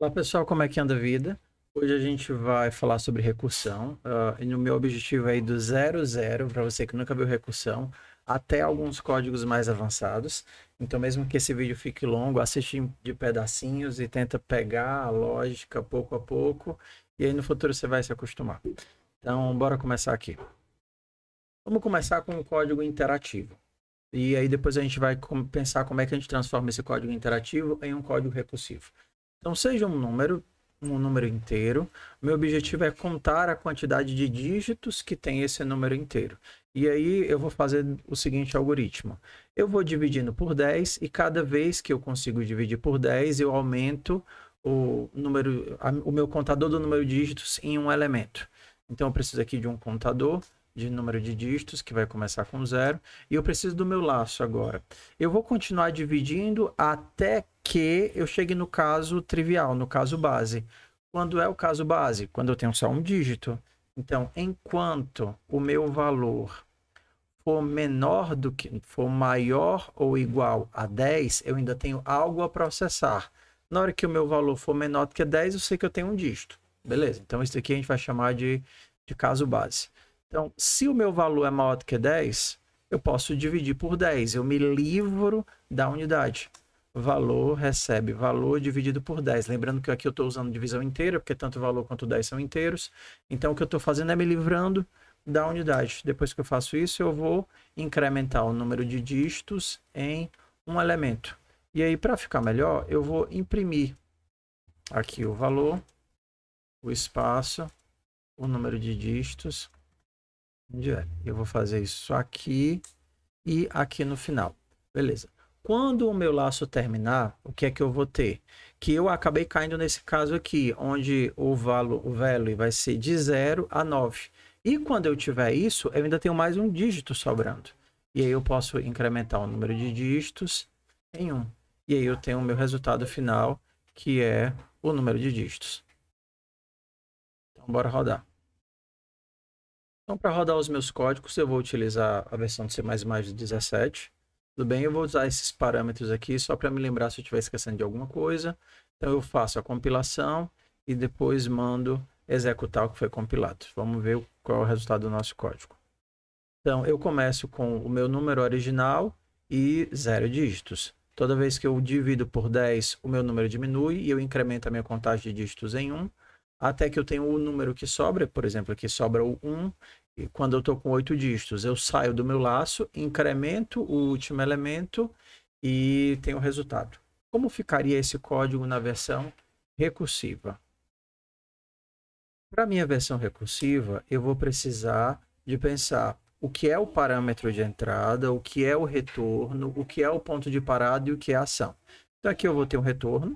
Olá pessoal, como é que anda a vida? Hoje a gente vai falar sobre recursão. E no meu objetivo aí do 00, para você que nunca viu recursão, até alguns códigos mais avançados. Então, mesmo que esse vídeo fique longo, assiste de pedacinhos e tenta pegar a lógica pouco a pouco. E aí no futuro você vai se acostumar. Então, bora começar aqui. Vamos começar com um código interativo. E aí depois a gente vai pensar como é que a gente transforma esse código interativo em um código recursivo. Então, seja um número inteiro. Meu objetivo é contar a quantidade de dígitos que tem esse número inteiro. E aí eu vou fazer o seguinte algoritmo. Eu vou dividindo por 10 e cada vez que eu consigo dividir por 10, eu aumento o meu contador do número de dígitos em um elemento. Então, eu preciso aqui de um contador de número de dígitos, que vai começar com 0, e eu preciso do meu laço agora. Eu vou continuar dividindo até que eu chegue no caso trivial, no caso base. Quando é o caso base? Quando eu tenho só um dígito. Então, enquanto o meu valor for maior ou igual a 10, eu ainda tenho algo a processar. Na hora que o meu valor for menor do que 10, eu sei que eu tenho um dígito. Beleza? Então, isso aqui a gente vai chamar de caso base. Então, se o meu valor é maior do que 10, eu posso dividir por 10. Eu me livro da unidade. Valor recebe valor dividido por 10. Lembrando que aqui eu estou usando divisão inteira, porque tanto o valor quanto 10 são inteiros. Então, o que eu estou fazendo é me livrando da unidade. Depois que eu faço isso, eu vou incrementar o número de dígitos em um elemento. E aí, para ficar melhor, eu vou imprimir aqui o valor, o espaço, o número de dígitos. Eu vou fazer isso aqui e aqui no final. Beleza. Quando o meu laço terminar, o que é que eu vou ter? Que eu acabei caindo nesse caso aqui, onde o value vai ser de 0 a 9. E quando eu tiver isso, eu ainda tenho mais um dígito sobrando. E aí eu posso incrementar o número de dígitos em 1. E aí eu tenho o meu resultado final, que é o número de dígitos. Então, bora rodar. Então, para rodar os meus códigos, eu vou utilizar a versão de C++ 17. Tudo bem? Eu vou usar esses parâmetros aqui só para me lembrar se eu estiver esquecendo de alguma coisa. Então, eu faço a compilação e depois mando executar o que foi compilado. Vamos ver qual é o resultado do nosso código. Então, eu começo com o meu número original e 0 dígitos. Toda vez que eu divido por 10, o meu número diminui e eu incremento a minha contagem de dígitos em 1, até que eu tenho o número que sobra. Por exemplo, aqui sobra o 1. E quando eu estou com 8 dígitos, eu saio do meu laço, incremento o último elemento e tenho o resultado. Como ficaria esse código na versão recursiva? Para a minha versão recursiva, eu vou precisar de pensar o que é o parâmetro de entrada, o que é o retorno, o que é o ponto de parada e o que é a ação. Então, aqui eu vou ter um retorno.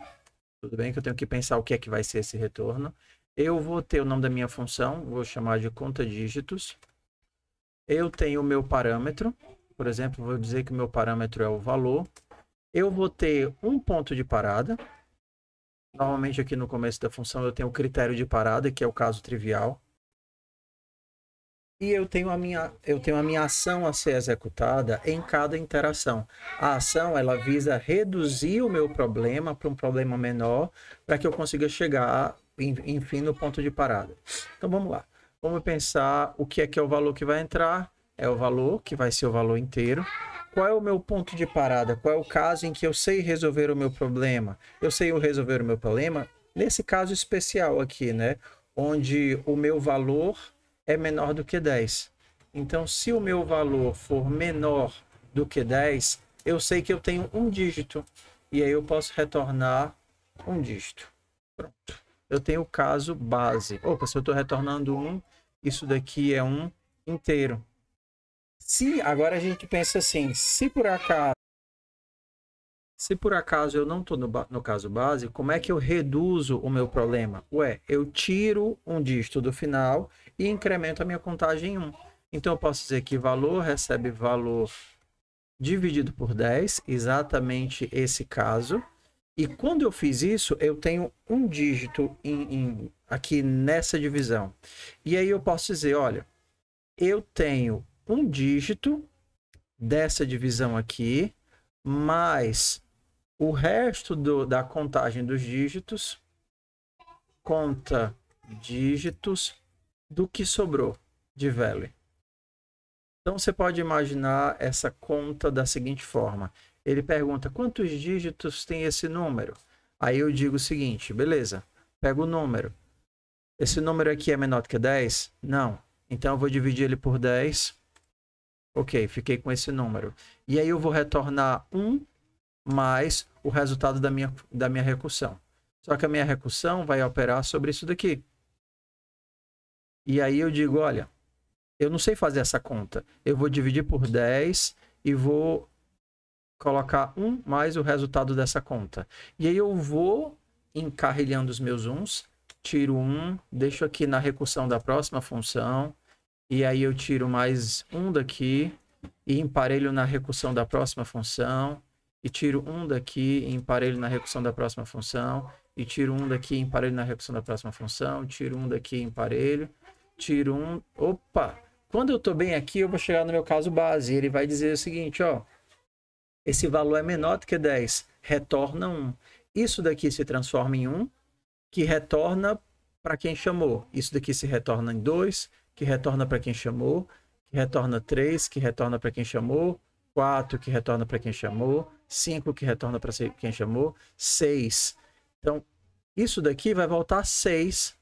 Tudo bem que eu tenho que pensar o que é que vai ser esse retorno. Eu vou ter o nome da minha função, vou chamar de conta dígitos. Eu tenho o meu parâmetro, por exemplo, vou dizer que o meu parâmetro é o valor. Eu vou ter um ponto de parada. Normalmente aqui no começo da função eu tenho o critério de parada, que é o caso trivial. E eu tenho a minha ação a ser executada em cada interação. A ação, ela visa reduzir o meu problema para um problema menor, para que eu consiga chegar, enfim, no ponto de parada. Então, vamos lá. Vamos pensar o que é o valor que vai entrar. É o valor, que vai ser o valor inteiro. Qual é o meu ponto de parada? Qual é o caso em que eu sei resolver o meu problema? Eu sei resolver o meu problema nesse caso especial aqui, né? Onde o meu valor é menor do que 10. Então, se o meu valor for menor do que 10, eu sei que eu tenho um dígito. E aí eu posso retornar um dígito. Pronto. Eu tenho o caso base. Opa, se eu estou retornando 1, isso daqui é um inteiro. Se agora a gente pensa assim, se por acaso eu não estou no caso base, como é que eu reduzo o meu problema? Ué, eu tiro um dígito do final e incremento a minha contagem em 1. Então, eu posso dizer que valor recebe valor dividido por 10, exatamente esse caso. E quando eu fiz isso, eu tenho um dígito aqui nessa divisão. E aí eu posso dizer, olha, eu tenho um dígito dessa divisão aqui, mais o resto da contagem dos dígitos conta dígitos do que sobrou de value. Então, você pode imaginar essa conta da seguinte forma. Ele pergunta, quantos dígitos tem esse número? Aí eu digo o seguinte, beleza, pego o número. Esse número aqui é menor do que 10? Não. Então, eu vou dividir ele por 10. Ok, fiquei com esse número. E aí eu vou retornar 1 mais o resultado da minha recursão. Só que a minha recursão vai operar sobre isso daqui. E aí eu digo, olha, eu não sei fazer essa conta. Eu vou dividir por 10 e vou colocar 1 mais o resultado dessa conta. E aí eu vou encarrilhando os meus 1s, tiro 1, deixo aqui na recursão da próxima função, e aí eu tiro mais 1 daqui e emparelho na recursão da próxima função, e tiro 1 daqui e emparelho na recursão da próxima função, e tiro 1 daqui e emparelho na recursão da próxima função, tiro 1 daqui e emparelho, tiro 1... Opa! Quando eu estou bem aqui, eu vou chegar no meu caso base, e ele vai dizer o seguinte, ó, esse valor é menor do que 10, retorna 1. Isso daqui se transforma em 1, que retorna para quem chamou. Isso daqui se retorna em 2, que retorna para quem chamou, que retorna 3, que retorna para quem chamou, 4, que retorna para quem chamou, 5, que retorna para quem chamou, 6. Então, isso daqui vai voltar 6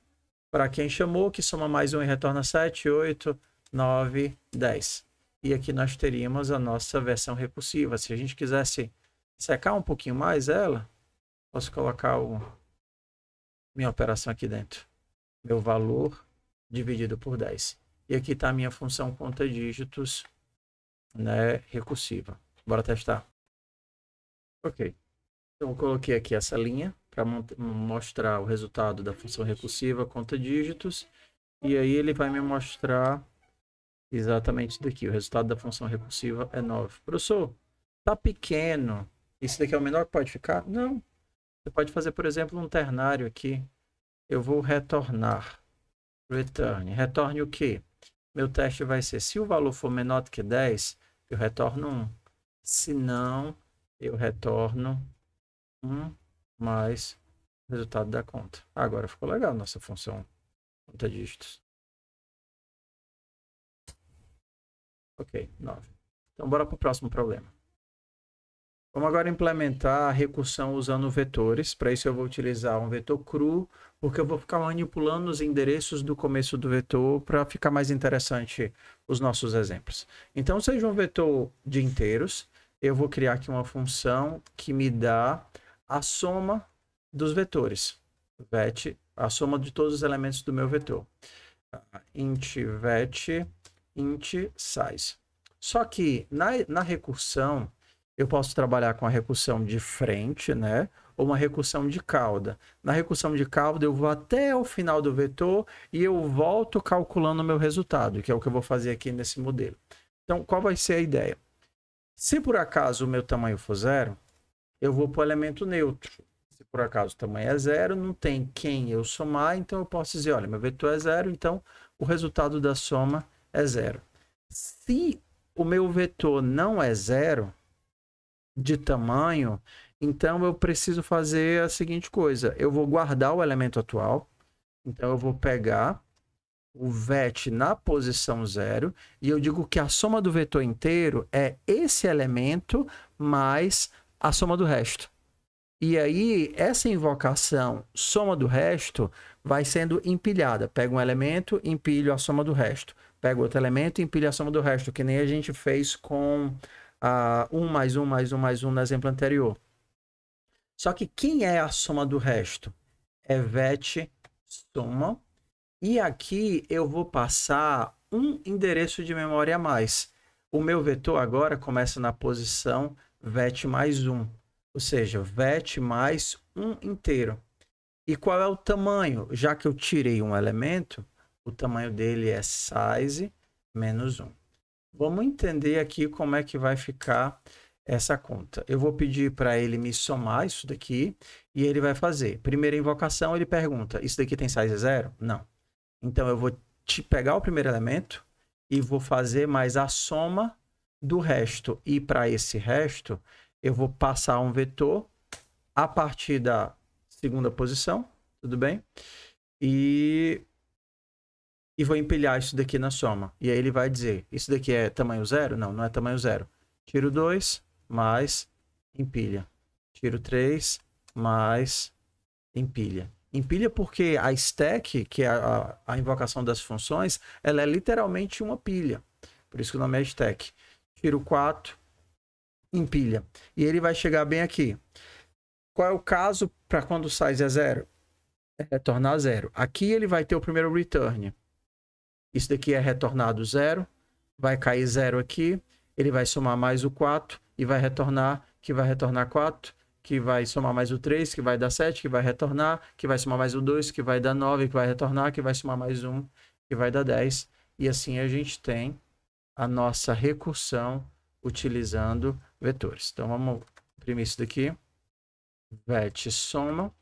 para quem chamou, que soma mais 1 e retorna 7, 8, 9, 10. E aqui nós teríamos a nossa versão recursiva. Se a gente quisesse secar um pouquinho mais ela, posso colocar minha operação aqui dentro. Meu valor dividido por 10. E aqui está a minha função conta dígitos, né, recursiva. Bora testar. Ok. Então, eu coloquei aqui essa linha para mostrar o resultado da função recursiva conta dígitos. E aí ele vai me mostrar exatamente isso daqui. O resultado da função recursiva é 9. Professor, tá pequeno. Isso daqui é o menor que pode ficar? Não. Você pode fazer, por exemplo, um ternário aqui. Eu vou retornar. Return. Retorne o quê? Meu teste vai ser, se o valor for menor do que 10, eu retorno 1. Se não, eu retorno 1 mais o resultado da conta. Agora ficou legal a nossa função conta dígitos. Ok, 9. Então, bora para o próximo problema. Vamos agora implementar a recursão usando vetores. Para isso, eu vou utilizar um vetor cru, porque eu vou ficar manipulando os endereços do começo do vetor para ficar mais interessante os nossos exemplos. Então, seja um vetor de inteiros, eu vou criar aqui uma função que me dá a soma dos vetores. Vet, a soma de todos os elementos do meu vetor. Int vet, int size. Só que na recursão, eu posso trabalhar com a recursão de frente, né? Ou uma recursão de cauda. Na recursão de cauda, eu vou até o final do vetor e eu volto calculando o meu resultado, que é o que eu vou fazer aqui nesse modelo. Então, qual vai ser a ideia? Se por acaso o meu tamanho for 0, eu vou para o elemento neutro. Se por acaso o tamanho é 0, não tem quem eu somar, então eu posso dizer, olha, meu vetor é 0, então o resultado da soma é 0. Se o meu vetor não é 0 de tamanho, então eu preciso fazer a seguinte coisa. Eu vou guardar o elemento atual. Então eu vou pegar o vet na posição 0 e eu digo que a soma do vetor inteiro é esse elemento mais a soma do resto. E aí, essa invocação soma do resto vai sendo empilhada. Pega um elemento, empilho a soma do resto. Pega outro elemento, empilho a soma do resto, que nem a gente fez com 1 mais 1 mais 1 mais 1 no exemplo anterior. Só que quem é a soma do resto? É vet soma. E aqui eu vou passar um endereço de memória a mais. O meu vetor agora começa na posição vet mais 1. Ou seja, vet mais 1 inteiro. E qual é o tamanho? Já que eu tirei um elemento, o tamanho dele é size menos 1. Vamos entender aqui como é que vai ficar essa conta. Eu vou pedir para ele me somar isso daqui e ele vai fazer. Primeira invocação, ele pergunta, isso daqui tem size 0? Não. Então, eu vou pegar o primeiro elemento e vou fazer mais a soma do resto. E para esse resto, eu vou passar um vetor a partir da segunda posição, tudo bem? e vou empilhar isso daqui na soma. E aí ele vai dizer, isso daqui é tamanho zero? Não, não é tamanho zero. Tiro 2, mais empilha. Tiro 3, mais empilha. Empilha porque a stack, que é a invocação das funções, ela é literalmente uma pilha. Por isso que o nome é stack. Tiro 4, empilha. E ele vai chegar bem aqui. Qual é o caso para quando o size é zero? É retornar zero. Aqui ele vai ter o primeiro return. Isso daqui é retornado zero. Vai cair zero aqui. Ele vai somar mais o 4 e vai retornar, que vai retornar 4, que vai somar mais o 3, que vai dar 7, que vai retornar, que vai somar mais o 2, que vai dar 9, que vai retornar, que vai somar mais 1, que vai dar 10. E assim a gente tem a nossa recursão utilizando vetores. Então vamos imprimir isso daqui. Vet soma.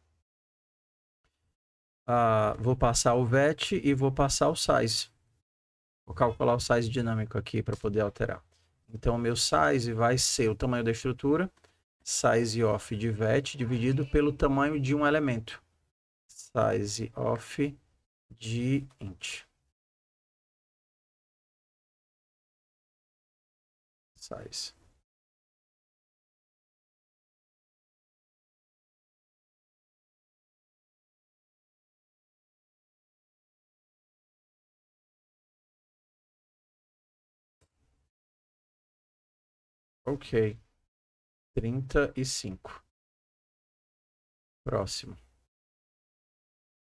Vou passar o vet e vou passar o size. Vou calcular o size dinâmico aqui para poder alterar. Então, o meu size vai ser o tamanho da estrutura, size of de vet, dividido pelo tamanho de um elemento. Size of de int. Size. Ok. 35. Próximo.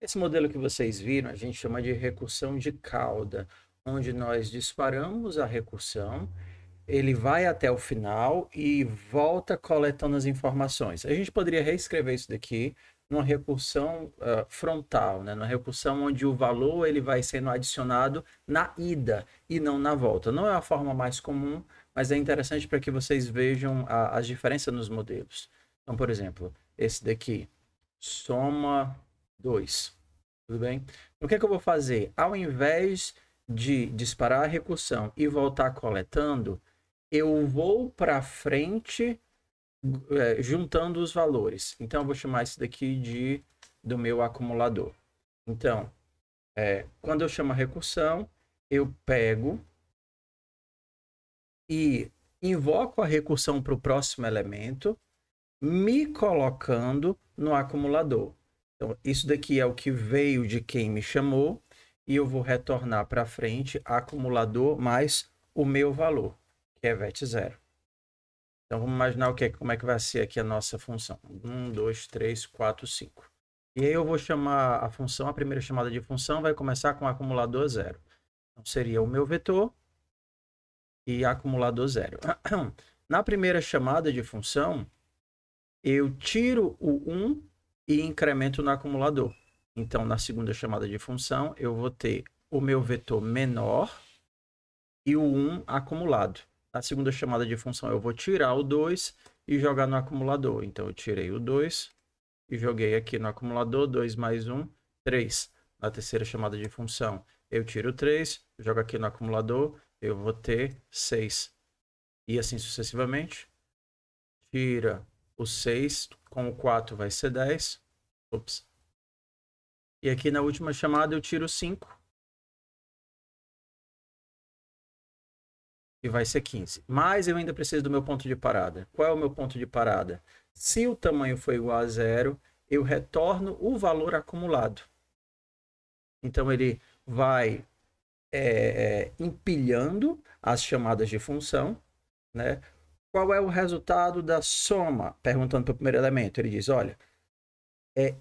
Esse modelo que vocês viram, a gente chama de recursão de cauda, onde nós disparamos a recursão, ele vai até o final e volta coletando as informações. A gente poderia reescrever isso daqui numa recursão frontal, né? Numa recursão onde o valor ele vai sendo adicionado na ida e não na volta. Não é a forma mais comum, mas é interessante para que vocês vejam as diferenças nos modelos. Então, por exemplo, esse daqui, soma 2. Tudo bem? O que é que eu vou fazer? Ao invés de disparar a recursão e voltar coletando, eu vou para frente juntando os valores. Então, eu vou chamar isso daqui do meu acumulador. Então, quando eu chamo a recursão, eu pego e invoco a recursão para o próximo elemento, me colocando no acumulador. Então, isso daqui é o que veio de quem me chamou e eu vou retornar para frente acumulador mais o meu valor, que é vet 0. Então, vamos imaginar como é que vai ser aqui a nossa função. 1, 2, 3, 4, 5. E aí eu vou chamar a função, a primeira chamada de função vai começar com acumulador 0. Então, seria o meu vetor e acumulador 0. Na primeira chamada de função, eu tiro o 1 e incremento no acumulador. Então, na segunda chamada de função, eu vou ter o meu vetor menor e o 1 acumulado. Na segunda chamada de função, eu vou tirar o 2 e jogar no acumulador. Então, eu tirei o 2 e joguei aqui no acumulador. 2 mais 1, 3. Na terceira chamada de função, eu tiro o 3, jogo aqui no acumulador, eu vou ter 6. E assim sucessivamente. Tira o 6 com o 4 vai ser 10. Ops. E aqui na última chamada eu tiro 5. E vai ser 15. Mas eu ainda preciso do meu ponto de parada. Qual é o meu ponto de parada? Se o tamanho for igual a 0, eu retorno o valor acumulado. Então ele vai empilhando as chamadas de função, né? Qual é o resultado da soma? Perguntando para o primeiro elemento. Ele diz, olha,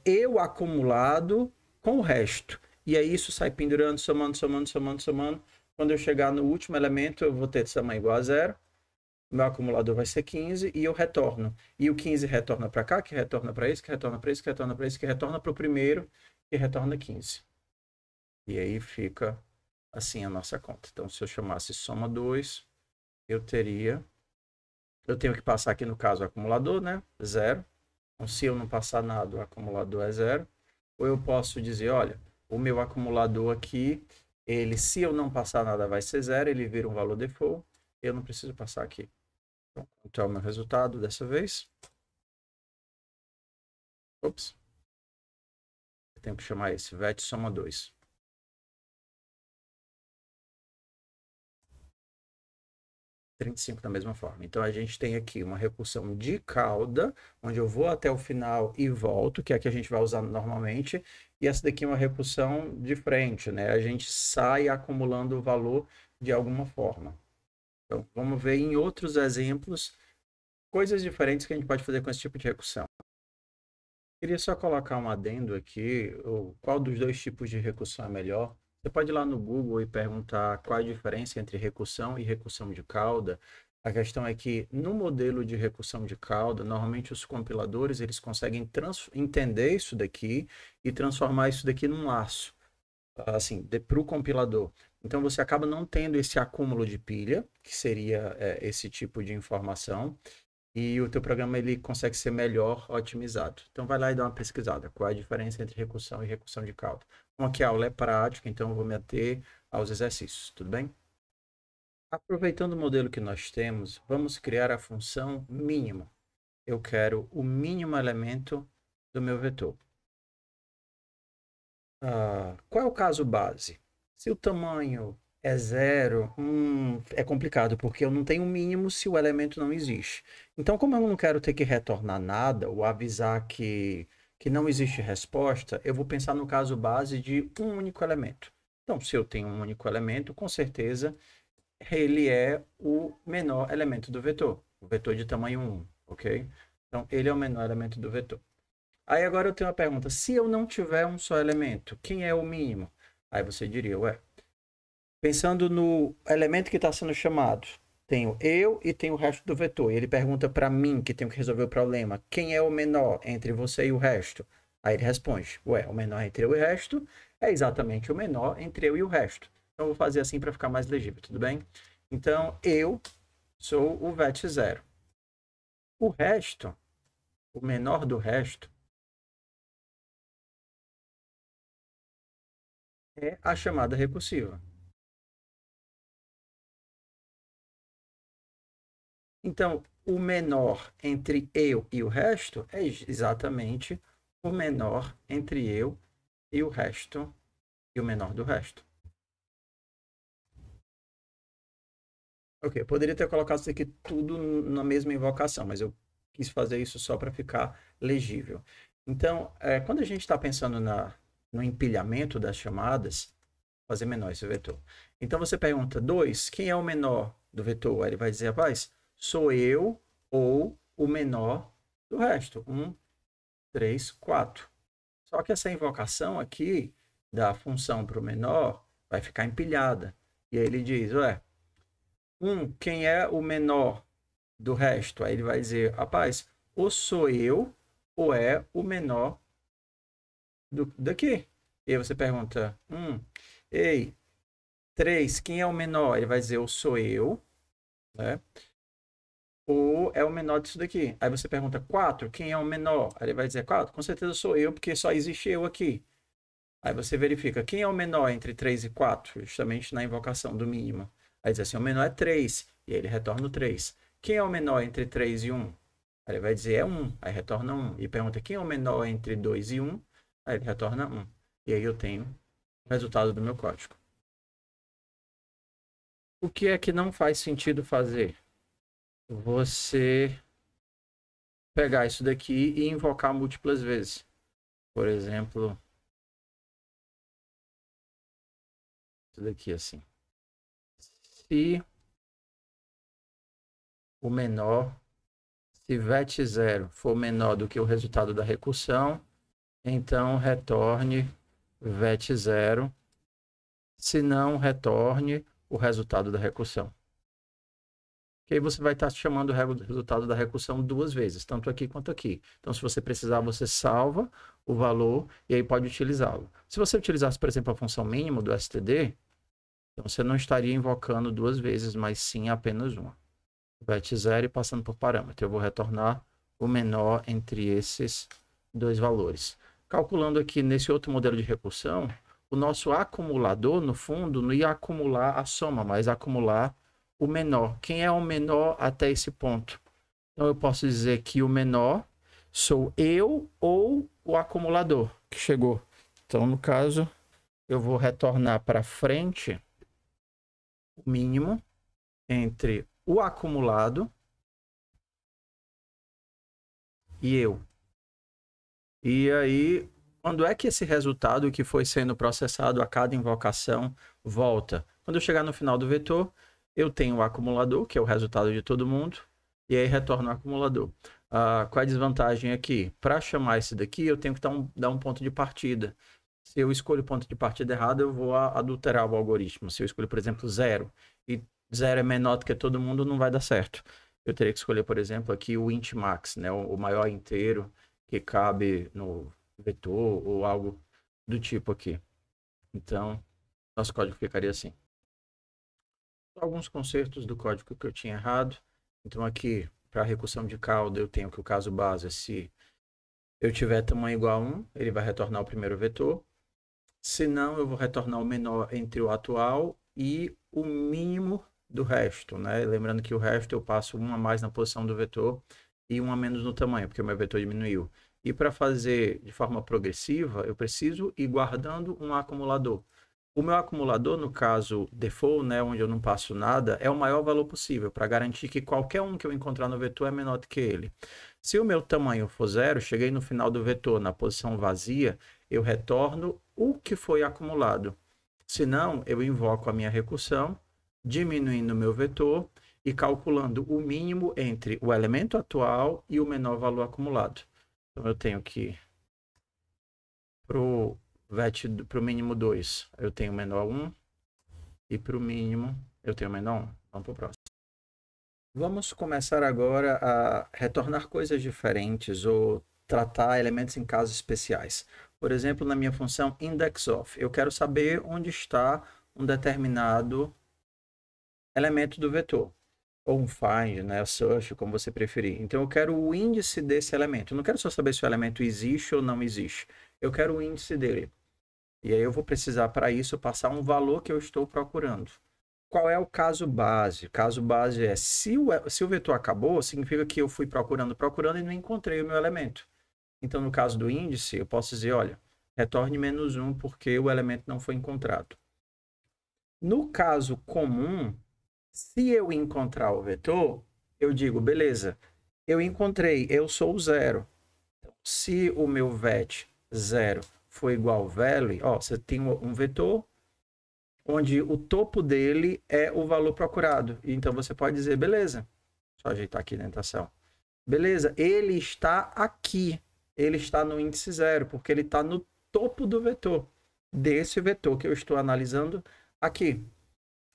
eu acumulado com o resto. E aí isso sai pendurando, somando, somando, somando, somando. Quando eu chegar no último elemento, eu vou ter tamanho igual a 0. Meu acumulador vai ser 15 e eu retorno. E o 15 retorna para cá, que retorna para esse, que retorna para esse, que retorna para esse, que retorna para o primeiro, que retorna 15. E aí fica assim a nossa conta. Então, se eu chamasse soma 2, eu tenho que passar aqui no caso o acumulador, né? 0. Então, se eu não passar nada, o acumulador é 0. Ou eu posso dizer, olha, o meu acumulador aqui, se eu não passar nada, vai ser 0, ele vira um valor default, eu não preciso passar aqui. Então, é o meu resultado dessa vez. Ops. Eu tenho que chamar esse VET soma 2. Da mesma forma. Então, a gente tem aqui uma recursão de cauda, onde eu vou até o final e volto, que é a que a gente vai usar normalmente, e essa daqui é uma recursão de frente, né? A gente sai acumulando o valor de alguma forma. Então, vamos ver em outros exemplos coisas diferentes que a gente pode fazer com esse tipo de recursão. Queria só colocar um adendo aqui, qual dos dois tipos de recursão é melhor. Você pode ir lá no Google e perguntar qual a diferença entre recursão e recursão de cauda. A questão é que no modelo de recursão de cauda, normalmente os compiladores eles conseguem entender isso daqui e transformar isso daqui num laço, assim, para o compilador. Então você acaba não tendo esse acúmulo de pilha, que seria esse tipo de informação, e o teu programa ele consegue ser melhor otimizado. Então vai lá e dá uma pesquisada. Qual é a diferença entre recursão e recursão de cauda? Como aqui a aula é prática, então eu vou me ater aos exercícios, tudo bem? Aproveitando o modelo que nós temos, vamos criar a função mínimo. Eu quero o mínimo elemento do meu vetor. Qual é o caso base? Se o tamanho é 0, é complicado, porque eu não tenho mínimo se o elemento não existe. Então, como eu não quero ter que retornar nada ou avisar que não existe resposta, eu vou pensar no caso base de um único elemento. Então, se eu tenho um único elemento, com certeza ele é o menor elemento do vetor. O vetor de tamanho 1, ok? Então, ele é o menor elemento do vetor. Aí agora eu tenho uma pergunta. Se eu não tiver um só elemento, quem é o mínimo? Aí você diria, pensando no elemento que está sendo chamado, tenho eu e tenho o resto do vetor. E ele pergunta para mim, que tenho que resolver o problema, quem é o menor entre você e o resto? Aí ele responde, o menor entre eu e o resto é exatamente o menor entre eu e o resto. Então eu vou fazer assim para ficar mais legível, tudo bem? Então eu sou o VET 0. O resto, o menor do resto, é a chamada recursiva. Então, o menor entre eu e o resto é exatamente o menor entre eu e o resto e o menor do resto. Ok, eu poderia ter colocado isso aqui tudo na mesma invocação, mas eu quis fazer isso só para ficar legível. Então, quando a gente está pensando no empilhamento das chamadas, fazer menor esse vetor. Então, você pergunta, 2, quem é o menor do vetor? Aí ele vai dizer, rapaz, sou eu ou o menor do resto. 1, 3, 4. Só que essa invocação aqui da função para o menor vai ficar empilhada. E aí ele diz, quem é o menor do resto? Aí ele vai dizer, rapaz, ou sou eu ou é o menor daqui. E aí você pergunta, ei, 3, quem é o menor? Ele vai dizer, ou sou eu, né? Ou é o menor disso daqui. Aí você pergunta, 4, quem é o menor? Aí ele vai dizer, 4, com certeza sou eu, porque só existe eu aqui. Aí você verifica, quem é o menor entre 3 e 4? Justamente na invocação do mínimo. Aí diz assim, o menor é 3, e aí ele retorna o 3. Quem é o menor entre 3 e 1? Aí ele vai dizer, é 1, aí retorna 1. E pergunta, quem é o menor entre 2 e 1? Aí ele retorna 1. E aí eu tenho o resultado do meu código. O que é que não faz sentido fazer? Você pegar isso daqui e invocar múltiplas vezes. Por exemplo, isso daqui assim. Se o menor, se VET 0 for menor do que o resultado da recursão, então retorne VET 0. Se não, retorne o resultado da recursão. Que aí você vai estar chamando o resultado da recursão 2 vezes, tanto aqui quanto aqui. Então, se você precisar, você salva o valor e aí pode utilizá-lo. Se você utilizasse, por exemplo, a função mínimo do std, então você não estaria invocando 2 vezes, mas sim apenas uma. VET 0 e passando por parâmetro. Eu vou retornar o menor entre esses 2 valores. Calculando aqui nesse outro modelo de recursão, o nosso acumulador, no fundo, não ia acumular a soma, mas acumular o menor. Quem é o menor até esse ponto? Então, eu posso dizer que o menor sou eu ou o acumulador que chegou. Então, no caso, eu vou retornar para frente o mínimo entre o acumulado e eu. E aí, quando é que esse resultado que foi sendo processado a cada invocação volta? Quando eu chegar no final do vetor, eu tenho o acumulador, que é o resultado de todo mundo, e aí retorno o acumulador. Qual é a desvantagem aqui? Para chamar esse daqui, eu tenho que dar um ponto de partida. Se eu escolho o ponto de partida errado, eu vou adulterar o algoritmo. Se eu escolho, por exemplo, 0, e 0 é menor do que todo mundo, não vai dar certo. Eu teria que escolher, por exemplo, aqui o int max, né? O maior inteiro que cabe no vetor ou algo do tipo aqui. Então, nosso código ficaria assim. Alguns consertos do código que eu tinha errado. Então, aqui, para recursão de cauda, eu tenho que o caso base, se eu tiver tamanho igual a 1, ele vai retornar o primeiro vetor. Se não, eu vou retornar o menor entre o atual e o mínimo do resto, né? Lembrando que o resto eu passo 1 a mais na posição do vetor e 1 a menos no tamanho, porque o meu vetor diminuiu. E para fazer de forma progressiva, eu preciso ir guardando um acumulador. O meu acumulador, no caso default, né, onde eu não passo nada, é o maior valor possível, para garantir que qualquer um que eu encontrar no vetor é menor do que ele. Se o meu tamanho for 0, cheguei no final do vetor, na posição vazia, eu retorno o que foi acumulado. Se não, eu invoco a minha recursão, diminuindo o meu vetor e calculando o mínimo entre o elemento atual e o menor valor acumulado. Então, eu tenho que, para o mínimo 2, eu tenho menor 1, e para o mínimo, eu tenho menor 1. Vamos para o próximo. Vamos começar agora a retornar coisas diferentes ou tratar elementos em casos especiais. Por exemplo, na minha função indexOf, eu quero saber onde está um determinado elemento do vetor. Ou um find, né, search, como você preferir. Então, eu quero o índice desse elemento. Eu não quero só saber se o elemento existe ou não existe. Eu quero o índice dele. E aí eu vou precisar, para isso, passar um valor que eu estou procurando. Qual é o caso base? O caso base é, se o vetor acabou, significa que eu fui procurando e não encontrei o meu elemento. Então, no caso do índice, eu posso dizer, olha, retorne menos 1 porque o elemento não foi encontrado. No caso comum, se eu encontrar o vetor, eu digo, beleza, eu encontrei, eu sou o 0. Então, se o meu vet 0 for igual ao value, ó, você tem um vetor onde o topo dele é o valor procurado. Então, você pode dizer, beleza, só ajeitar aqui a indentação. Beleza, ele está aqui. Ele está no índice 0, porque ele está no topo do vetor, desse vetor que eu estou analisando aqui.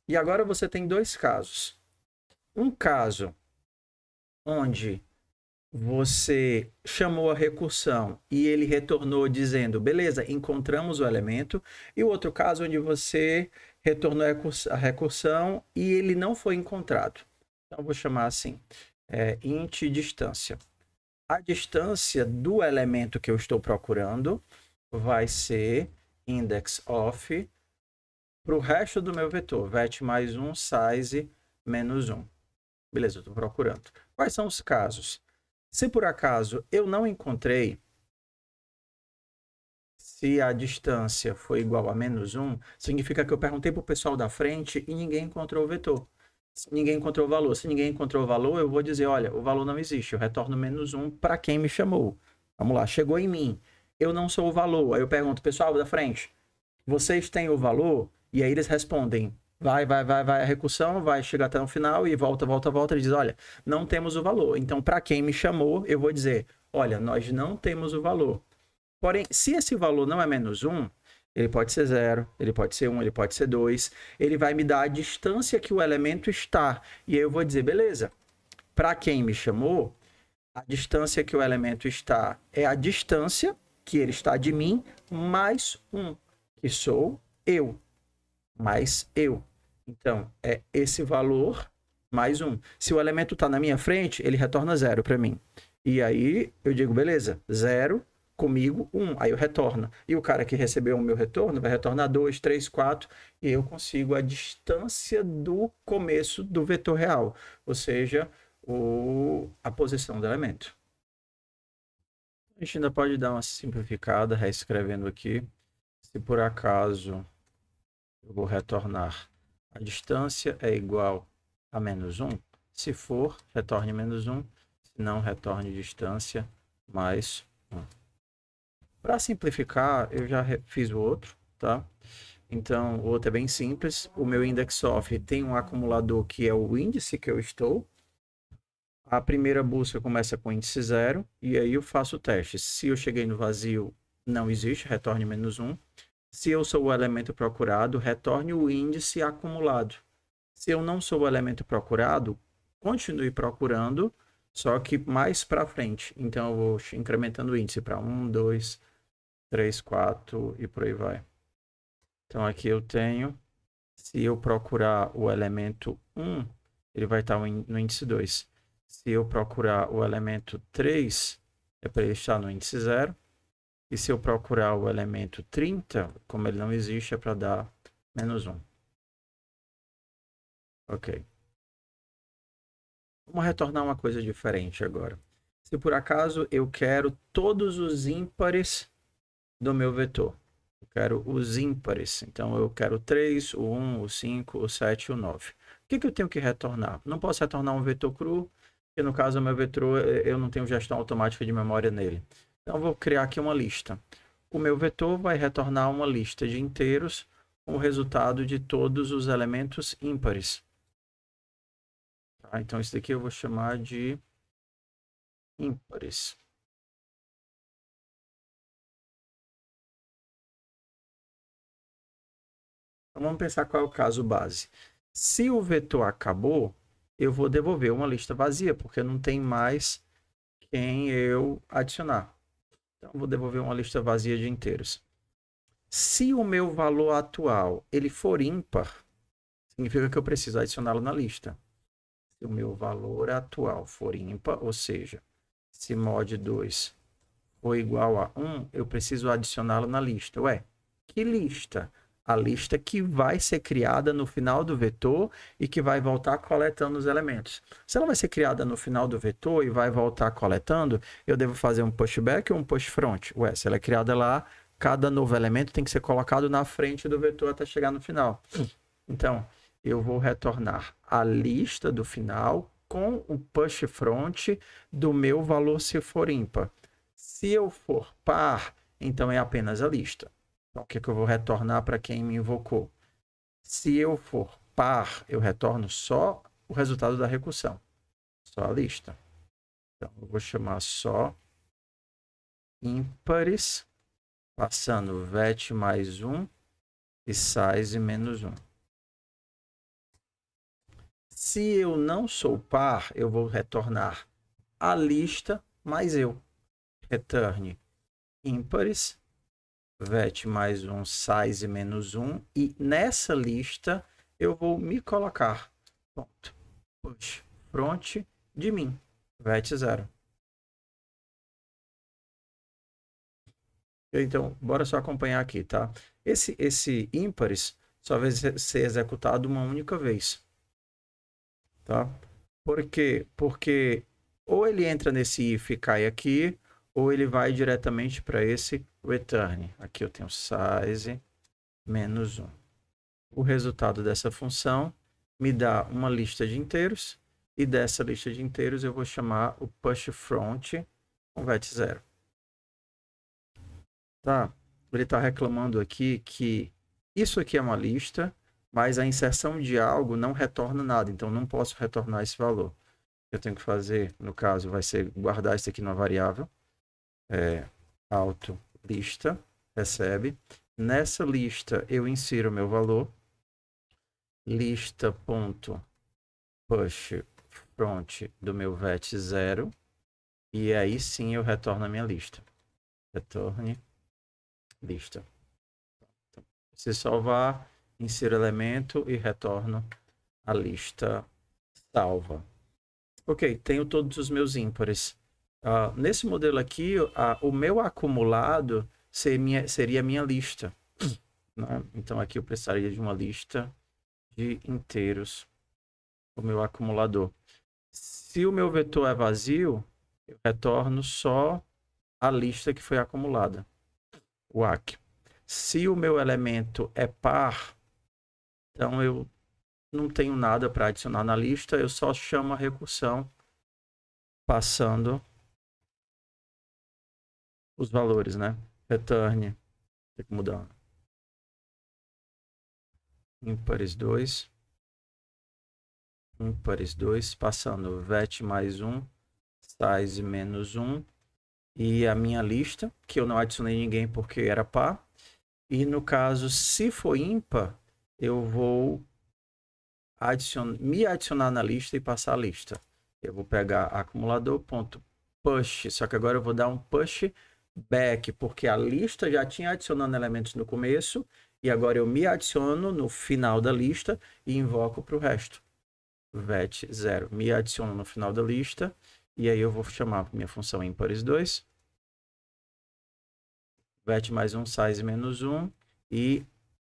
E agora você tem dois casos. Um caso onde você chamou a recursão e ele retornou dizendo, beleza, encontramos o elemento. E o outro caso onde você retornou a recursão e ele não foi encontrado. Então, eu vou chamar assim, int distância. A distância do elemento que eu estou procurando vai ser indexOf para o resto do meu vetor, vet mais 1, size menos 1. Beleza, eu estou procurando. Quais são os casos? Se por acaso eu não encontrei, se a distância for igual a menos 1, significa que eu perguntei para o pessoal da frente e ninguém encontrou o vetor. Se ninguém encontrou o valor. Se ninguém encontrou o valor, eu vou dizer, olha, o valor não existe. Eu retorno menos 1 para quem me chamou. Vamos lá, chegou em mim. Eu não sou o valor. Aí eu pergunto, pessoal da frente, vocês têm o valor? E aí eles respondem, vai a recursão, vai chegar até no final e volta. Ele diz, olha, não temos o valor. Então, para quem me chamou, eu vou dizer, olha, nós não temos o valor. Porém, se esse valor não é menos 1, ele pode ser 0, ele pode ser 1, ele pode ser 2. Ele vai me dar a distância que o elemento está. E aí eu vou dizer, beleza, para quem me chamou, a distância que o elemento está é a distância que ele está de mim, mais 1, que sou eu. Mais eu. Então, é esse valor mais 1. Se o elemento está na minha frente, ele retorna 0 para mim. E aí eu digo, beleza, 0... comigo 1, aí eu retorno. E o cara que recebeu o meu retorno vai retornar 2, 3, 4, e eu consigo a distância do começo do vetor real, ou seja, a posição do elemento. A gente ainda pode dar uma simplificada, reescrevendo aqui. Se por acaso eu vou retornar a distância é igual a menos 1, se for, retorne menos 1, se não, retorne distância mais 1. Para simplificar, eu já fiz o outro, tá? Então, o outro é bem simples. O meu index of tem um acumulador que é o índice que eu estou. A primeira busca começa com índice 0, e aí eu faço o teste. Se eu cheguei no vazio, não existe, retorne menos 1. Se eu sou o elemento procurado, retorne o índice acumulado. Se eu não sou o elemento procurado, continue procurando, só que mais para frente. Então, eu vou incrementando o índice para 1, 2, 3, 4 e por aí vai. Então, aqui eu tenho, se eu procurar o elemento 1, ele vai estar no índice 2. Se eu procurar o elemento 3, é para ele estar no índice 0. E se eu procurar o elemento 30, como ele não existe, é para dar menos 1. Ok. Vamos retornar uma coisa diferente agora. Se por acaso eu quero todos os ímpares do meu vetor. Eu quero os ímpares. Então, eu quero o 3, o 1, o 5, o 7 e o 9. O que eu tenho que retornar? Não posso retornar um vetor cru, porque no caso do meu vetor eu não tenho gestão automática de memória nele. Então, eu vou criar aqui uma lista. O meu vetor vai retornar uma lista de inteiros com o resultado de todos os elementos ímpares. Tá? Então, isso daqui eu vou chamar de ímpares. Então, vamos pensar qual é o caso base. Se o vetor acabou, eu vou devolver uma lista vazia, porque não tem mais quem eu adicionar. Então, eu vou devolver uma lista vazia de inteiros. Se o meu valor atual ele for ímpar, significa que eu preciso adicioná-lo na lista. Se o meu valor atual for ímpar, ou seja, se mod 2 for igual a 1, eu preciso adicioná-lo na lista. Ué, que lista? A lista que vai ser criada no final do vetor e que vai voltar coletando os elementos. Se ela vai ser criada no final do vetor e vai voltar coletando, eu devo fazer um pushback ou um push front? Ué, se ela é criada lá, cada novo elemento tem que ser colocado na frente do vetor até chegar no final. Então, eu vou retornar a lista do final com o push front do meu valor se for ímpar. Se eu for par, então é apenas a lista. Então, o que eu vou retornar para quem me invocou? Se eu for par, eu retorno só o resultado da recursão, só a lista. Então, eu vou chamar só ímpares, passando vet mais 1 e size menos 1. Se eu não sou par, eu vou retornar a lista mais eu. Return ímpares, vet mais 1, size menos 1. E nessa lista eu vou me colocar. Ponto. Push front de mim. Vet 0. Então, bora só acompanhar aqui, tá? Esse ímpares só vai ser executado uma única vez. Tá? Por quê? Porque ou ele entra nesse if e cai aqui, ou ele vai diretamente para esse return. Aqui eu tenho size menos 1. O resultado dessa função me dá uma lista de inteiros, e dessa lista de inteiros eu vou chamar o push front com vet 0. Tá? Ele está reclamando aqui que isso aqui é uma lista, mas a inserção de algo não retorna nada, então não posso retornar esse valor. Eu tenho que fazer, no caso, vai ser guardar isso aqui numa variável, auto lista, recebe. Nessa lista eu insiro o meu valor, lista.push front do meu vet 0, e aí sim eu retorno a minha lista. Retorne lista. Então, se salvar, insiro elemento e retorno a lista salva. Ok, tenho todos os meus ímpares. Nesse modelo aqui, o meu acumulado seria a minha lista. Né? Então, aqui eu precisaria de uma lista de inteiros, o meu acumulador. Se o meu vetor é vazio, eu retorno só a lista que foi acumulada, o ACK. Se o meu elemento é par, então eu não tenho nada para adicionar na lista, eu só chamo a recursão passando os valores, né? Return, tem que mudar. Ímpares 2, ímpares 2, passando vet mais 1, size menos 1, e a minha lista, que eu não adicionei ninguém porque era par. E no caso, se for ímpar, eu vou me adicionar na lista e passar a lista. Eu vou pegar acumulador.push, só que agora eu vou dar um push back, porque a lista já tinha adicionando elementos no começo, e agora eu me adiciono no final da lista e invoco para o resto. Vet 0, me adiciono no final da lista, e aí eu vou chamar minha função ímpares 2, vet mais 1, size menos 1, e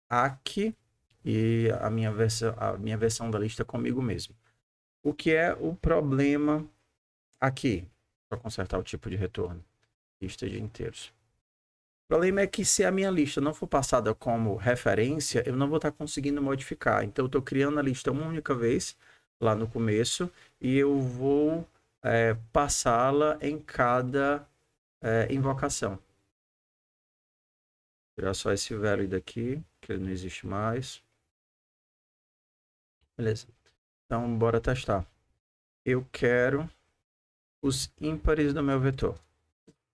aqui, e a minha versão da lista comigo mesmo. O que é o problema aqui, para consertar o tipo de retorno? Lista de inteiros. O problema é que se a minha lista não for passada como referência, eu não vou estar conseguindo modificar. Então, eu estou criando a lista uma única vez, lá no começo, e eu vou passá-la em cada invocação. Vou tirar só esse value daqui, que ele não existe mais. Beleza. Então, bora testar. Eu quero os ímpares do meu vetor.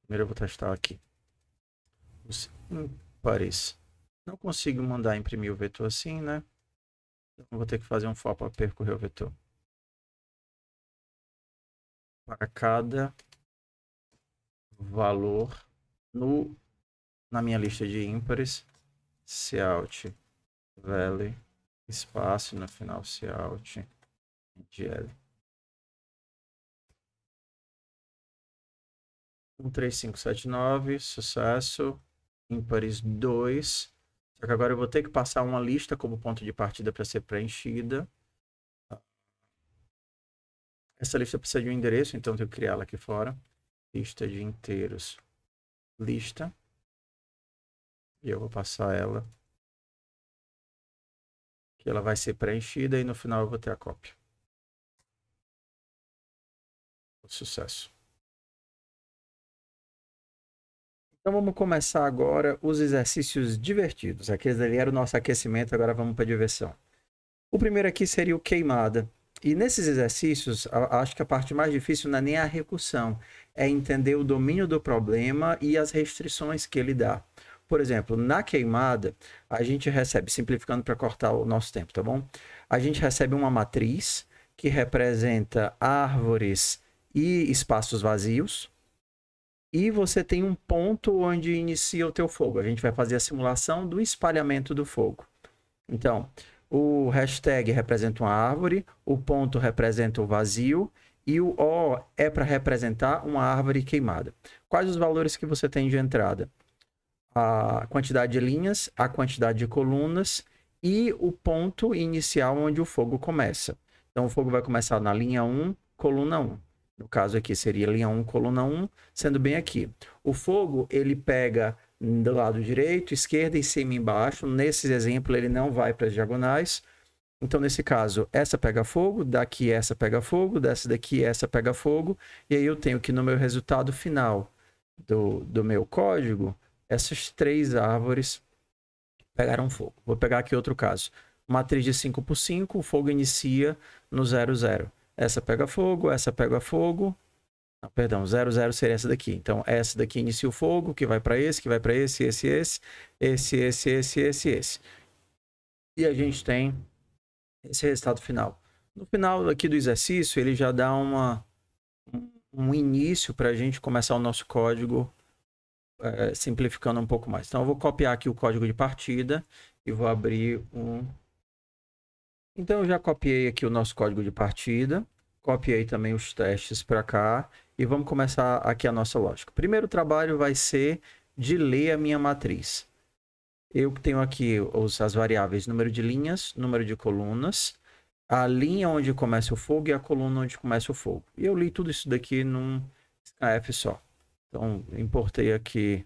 Primeiro eu vou testar aqui. Os ímpares. Não consigo mandar imprimir o vetor assim, né? Então vou ter que fazer um for para percorrer o vetor. Para cada valor na minha lista de ímpares, cout value, espaço, no final cout gl. 13579, sucesso, ímpares 2. Só que agora eu vou ter que passar uma lista como ponto de partida para ser preenchida. Essa lista precisa de um endereço, então eu tenho que criá-la aqui fora. Lista de inteiros, lista. E eu vou passar ela. Que ela vai ser preenchida e no final eu vou ter a cópia. Sucesso. Então vamos começar agora os exercícios divertidos. Aqueles ali era o nosso aquecimento, agora vamos para a diversão. O primeiro aqui seria o queimada. E nesses exercícios, acho que a parte mais difícil não é nem a recursão, é entender o domínio do problema e as restrições que ele dá. Por exemplo, na queimada, a gente recebe, simplificando para cortar o nosso tempo, tá bom? A gente recebe uma matriz que representa árvores e espaços vazios. E você tem um ponto onde inicia o teu fogo. A gente vai fazer a simulação do espalhamento do fogo. Então, o hashtag representa uma árvore, o ponto representa o vazio e o O é para representar uma árvore queimada. Quais os valores que você tem de entrada? A quantidade de linhas, a quantidade de colunas e o ponto inicial onde o fogo começa. Então, o fogo vai começar na linha 1, coluna 1. No caso aqui seria linha 1, coluna 1, sendo bem aqui. O fogo, ele pega do lado direito, esquerda e cima e embaixo. Nesse exemplo, ele não vai para as diagonais. Então, nesse caso, essa pega fogo, daqui essa pega fogo, dessa daqui essa pega fogo. E aí eu tenho que no meu resultado final do meu código, essas 3 árvores pegaram fogo. Vou pegar aqui outro caso. Matriz de 5 por 5, o fogo inicia no 0, 0. Essa pega fogo, essa pega fogo. Não, perdão, 0, 0 seria essa daqui. Então, essa daqui inicia o fogo, que vai para esse, que vai para esse. E a gente tem esse resultado final. No final aqui do exercício, ele já dá um início para a gente começar o nosso código simplificando um pouco mais. Então, eu vou copiar aqui o código de partida e vou abrir um... Então, eu já copiei aqui o nosso código de partida, copiei também os testes para cá e vamos começar aqui a nossa lógica. O primeiro trabalho vai ser de ler a minha matriz. Eu tenho aqui as variáveis número de linhas, número de colunas, a linha onde começa o fogo e a coluna onde começa o fogo. E eu li tudo isso daqui num scanf só. Então, importei aqui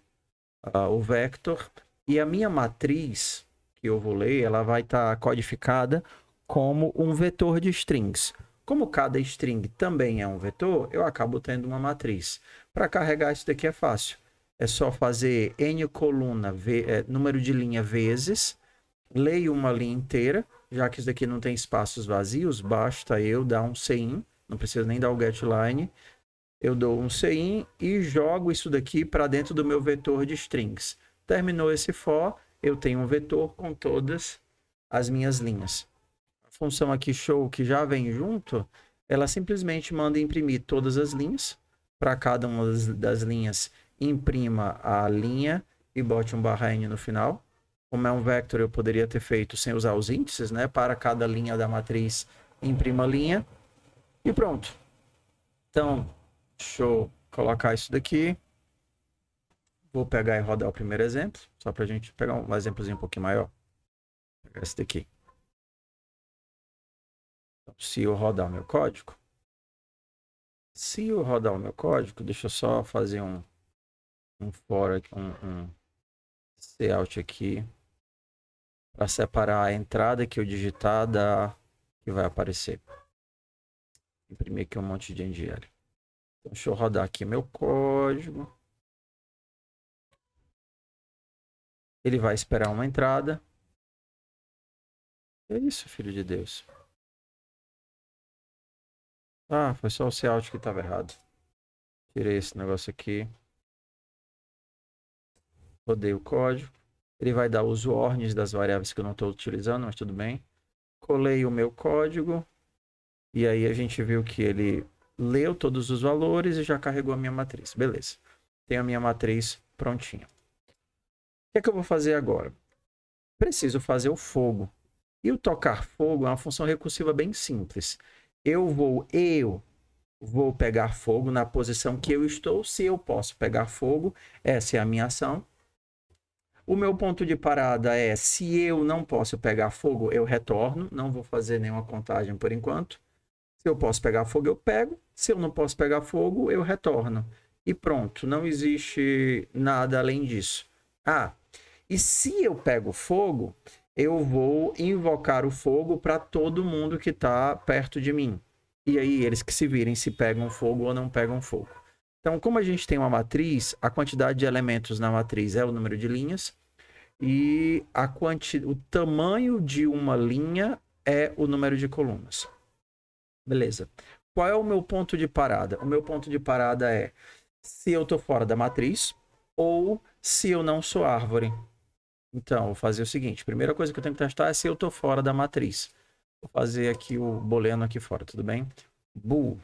o vector E a minha matriz, que eu vou ler, ela vai estar codificada como um vetor de strings. Como cada string também é um vetor, eu acabo tendo uma matriz. Para carregar isso daqui é fácil. É só fazer n coluna, número de linha vezes, leio uma linha inteira, já que isso daqui não tem espaços vazios, basta eu dar um cin, não preciso nem dar o getLine. Eu dou um cin e jogo isso daqui para dentro do meu vetor de strings. Terminou esse for, eu tenho um vetor com todas as minhas linhas. A função aqui show, que já vem junto, ela simplesmente manda imprimir todas as linhas. Para cada uma das linhas, imprima a linha e bote um /n no final. Como é um vector, eu poderia ter feito sem usar os índices, né? Para cada linha da matriz, imprima a linha. E pronto. Então, deixa eu colocar isso daqui. Vou pegar e rodar o primeiro exemplo, só para a gente pegar um exemplozinho um pouquinho maior. Vou pegar esse daqui. Então, se eu rodar o meu código, deixa eu só fazer um for, um cout aqui, para separar a entrada que eu digitar da que vai aparecer. Imprimir aqui um monte de NGL. Então, deixa eu rodar aqui meu código. Ele vai esperar uma entrada. É isso, filho de Deus. Ah, foi só o cout que estava errado. Tirei esse negócio aqui. Rodei o código. Ele vai dar os warnings das variáveis que eu não estou utilizando, mas tudo bem. Colei o meu código. E aí a gente viu que ele leu todos os valores e já carregou a minha matriz. Beleza. Tenho a minha matriz prontinha. O que é que eu vou fazer agora? Preciso fazer o fogo. E o tocar fogo é uma função recursiva bem simples. Eu vou pegar fogo na posição que eu estou. Se eu posso pegar fogo, essa é a minha ação. O meu ponto de parada é, se eu não posso pegar fogo, eu retorno. Não vou fazer nenhuma contagem por enquanto. Se eu posso pegar fogo, eu pego. Se eu não posso pegar fogo, eu retorno. E pronto, não existe nada além disso. Ah, e se eu pego fogo, eu vou invocar o fogo para todo mundo que está perto de mim. E aí eles que se virem se pegam fogo ou não pegam fogo. Então, como a gente tem uma matriz, a quantidade de elementos na matriz é o número de linhas e o tamanho de uma linha é o número de colunas. Beleza. Qual é o meu ponto de parada? O meu ponto de parada é se eu estou fora da matriz ou se eu não sou árvore. Então, vou fazer o seguinte. A primeira coisa que eu tenho que testar é se eu estou fora da matriz. Vou fazer aqui o booleano aqui fora, tudo bem? Bool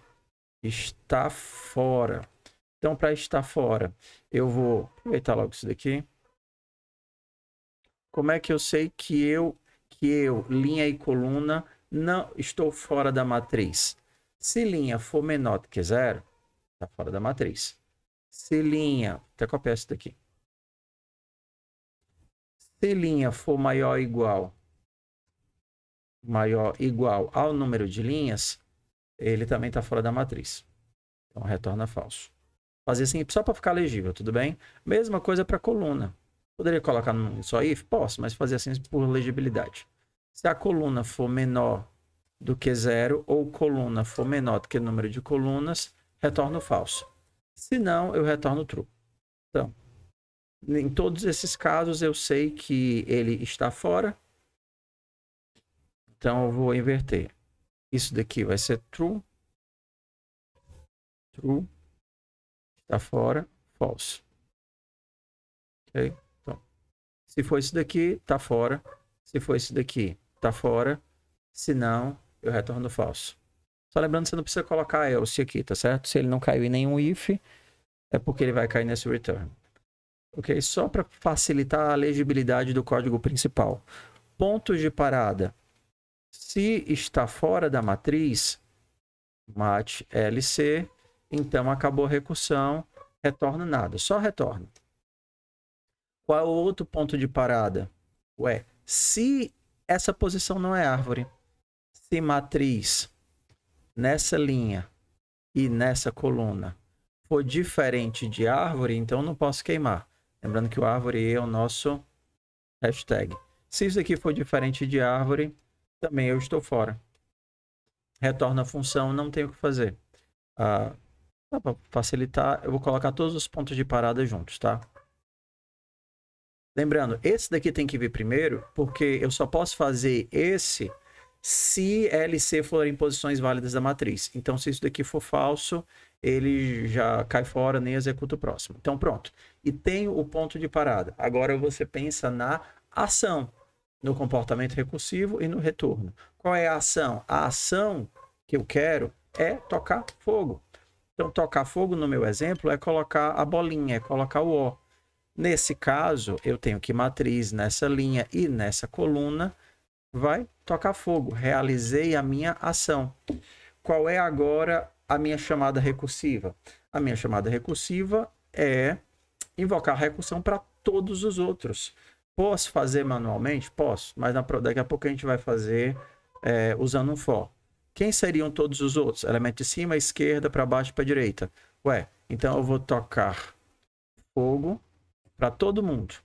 está fora. Então, para estar fora, eu vou aproveitar logo isso daqui. Como é que eu sei que eu, linha e coluna, não estou fora da matriz? Se linha for menor do que 0, está fora da matriz. Se linha, até copiar isso daqui. Se linha for maior ou igual ao número de linhas, ele também está fora da matriz. Então, retorna falso. Fazer assim só para ficar legível, tudo bem? Mesma coisa para coluna. Poderia colocar no só if? Posso, mas fazer assim por legibilidade. Se a coluna for menor do que 0 ou coluna for menor do que o número de colunas, retorno falso. Se não, eu retorno true. Então, em todos esses casos, eu sei que ele está fora. Então, eu vou inverter. Isso daqui vai ser true. True. Está fora. False. Ok? Então, se for isso daqui, está fora. Se for isso daqui, está fora. Se não, eu retorno falso. Só lembrando que você não precisa colocar else aqui, tá certo? Se ele não caiu em nenhum if, é porque ele vai cair nesse return. Ok? Só para facilitar a legibilidade do código principal. Pontos de parada. Se está fora da matriz, mat lc, então acabou a recursão, retorna nada, só retorna. Qual é o outro ponto de parada? Ué, se essa posição não é árvore, se matriz nessa linha e nessa coluna for diferente de árvore, então não posso queimar. Lembrando que o árvore é o nosso Hashtag. Se isso aqui for diferente de árvore, também eu estou fora. Retorna a função, não tenho o que fazer. Para facilitar, eu vou colocar todos os pontos de parada juntos, tá? Lembrando, esse daqui tem que vir primeiro, porque eu só posso fazer esse se LC for em posições válidas da matriz. Então, se isso daqui for falso, ele já cai fora, nem executa o próximo. Então, pronto. E tem o ponto de parada. Agora você pensa na ação, no comportamento recursivo e no retorno. Qual é a ação? A ação que eu quero é tocar fogo. Então, tocar fogo, no meu exemplo, é colocar a bolinha, é colocar o O. Nesse caso, eu tenho que matriz nessa linha e nessa coluna vai tocar fogo. Realizei a minha ação. Qual é agora a minha chamada recursiva? A minha chamada recursiva é invocar a recursão para todos os outros. Posso fazer manualmente? Posso, mas daqui a pouco a gente vai fazer usando um for. Quem seriam todos os outros? Elemento de cima, esquerda, para baixo e para direita. Ué, então eu vou tocar fogo para todo mundo.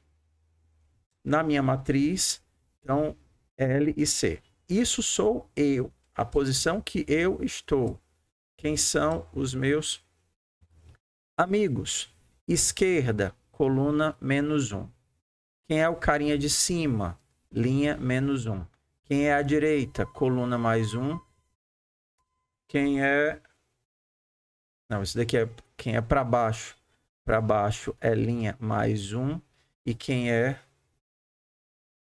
Na minha matriz, então, L e C. Isso sou eu, a posição que eu estou. Quem são os meus amigos? Esquerda, coluna menos 1. Quem é o carinha de cima? Linha menos 1. Quem é a direita? Coluna mais 1. Quem é... Não, esse daqui é quem é para baixo. Para baixo é linha mais 1. E quem é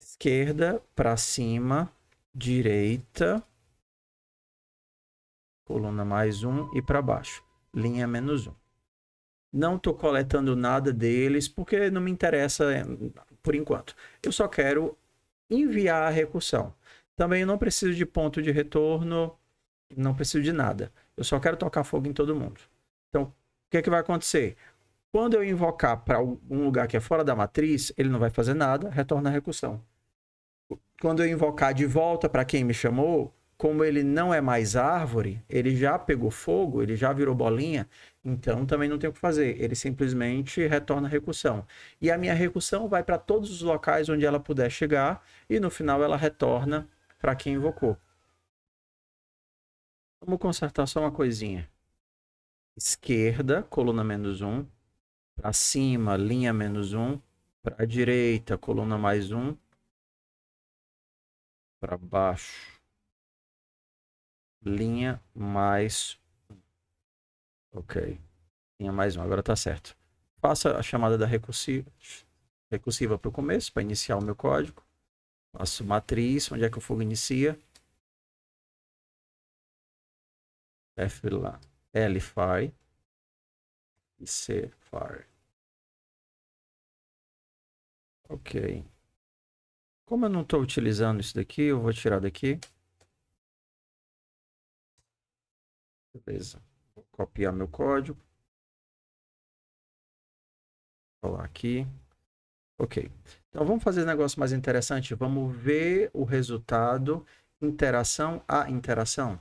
esquerda para cima, direita, coluna mais 1 e para baixo, linha menos 1. Não estou coletando nada deles porque não me interessa por enquanto. Eu só quero enviar a recursão. Também não preciso de ponto de retorno, não preciso de nada. Eu só quero tocar fogo em todo mundo. Então, o que é que vai acontecer? Quando eu invocar para um lugar que é fora da matriz, ele não vai fazer nada, retorna a recursão. Quando eu invocar de volta para quem me chamou, como ele não é mais árvore, ele já pegou fogo, ele já virou bolinha, então também não tem o que fazer. Ele simplesmente retorna a recursão. E a minha recursão vai para todos os locais onde ela puder chegar e no final ela retorna para quem invocou. Vamos consertar só uma coisinha. Esquerda, coluna menos 1. Para cima, linha menos 1. Para a direita, coluna mais 1. Para baixo, linha mais 1. Ok. Linha mais 1. Agora tá certo. Faça a chamada da recursiva para o começo, para iniciar o meu código. Faço matriz. Onde é que o fogo inicia? F lá. L fire. E C fire. Ok. Como eu não estou utilizando isso daqui, eu vou tirar daqui. Beleza. Vou copiar meu código. Vou colar aqui. Ok. Então vamos fazer um negócio mais interessante. Vamos ver o resultado interação a interação.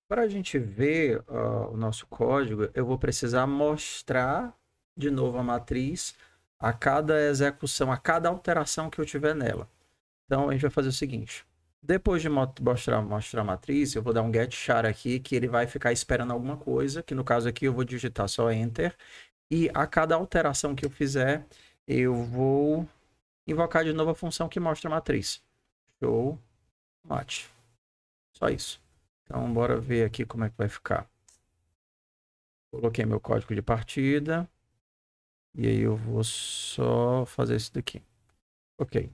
Para a gente ver o nosso código, eu vou precisar mostrar de novo a matriz a cada execução, a cada alteração que eu tiver nela. Então a gente vai fazer o seguinte. Depois de mostrar a matriz, eu vou dar um get char aqui, que ele vai ficar esperando alguma coisa, que no caso aqui eu vou digitar só enter. E a cada alteração que eu fizer, eu vou invocar de novo a função que mostra a matriz. Show mat. Só isso. Então, bora ver aqui como é que vai ficar. Coloquei meu código de partida. E aí eu vou só fazer isso daqui. Ok.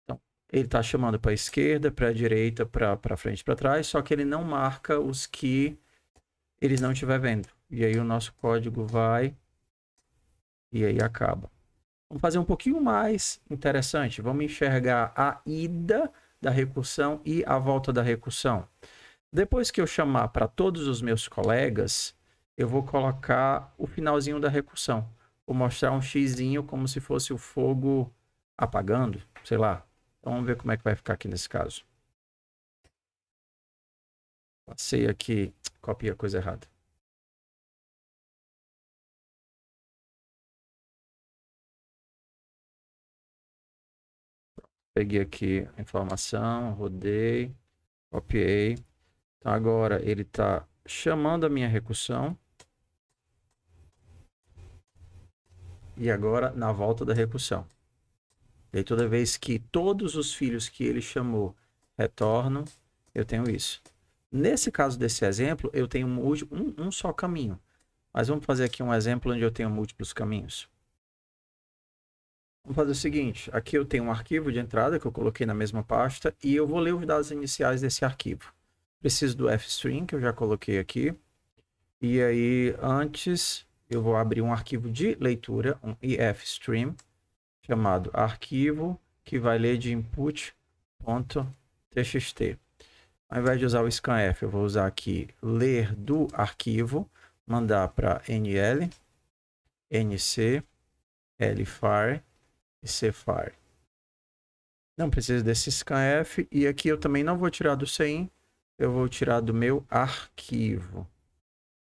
Então, ele está chamando para a esquerda, para a direita, para frente e para trás, só que ele não marca os que eles não estiver vendo. E aí o nosso código vai e aí acaba. Vamos fazer um pouquinho mais interessante. Vamos enxergar a ida da recursão e a volta da recursão. Depois que eu chamar para todos os meus colegas, eu vou colocar o finalzinho da recursão. Vou mostrar um xizinho como se fosse o fogo apagando, sei lá. Então vamos ver como é que vai ficar aqui nesse caso. Passei aqui, copiei a coisa errada. Peguei aqui a informação, rodei, copiei. Então, agora ele está chamando a minha recursão. E agora, na volta da recursão. E aí, toda vez que todos os filhos que ele chamou retornam, eu tenho isso. Nesse caso desse exemplo, eu tenho um só caminho. Mas vamos fazer aqui um exemplo onde eu tenho múltiplos caminhos. Vamos fazer o seguinte, aqui eu tenho um arquivo de entrada que eu coloquei na mesma pasta e eu vou ler os dados iniciais desse arquivo. Preciso do fstring, que eu já coloquei aqui. E aí, antes, eu vou abrir um arquivo de leitura, um ifstream, chamado arquivo, que vai ler de input.txt. Ao invés de usar o scanf, eu vou usar aqui ler do arquivo, mandar para nl, nc, lfire e cfire. Não precisa desse scanf, e aqui eu também não vou tirar do CIN, eu vou tirar do meu arquivo.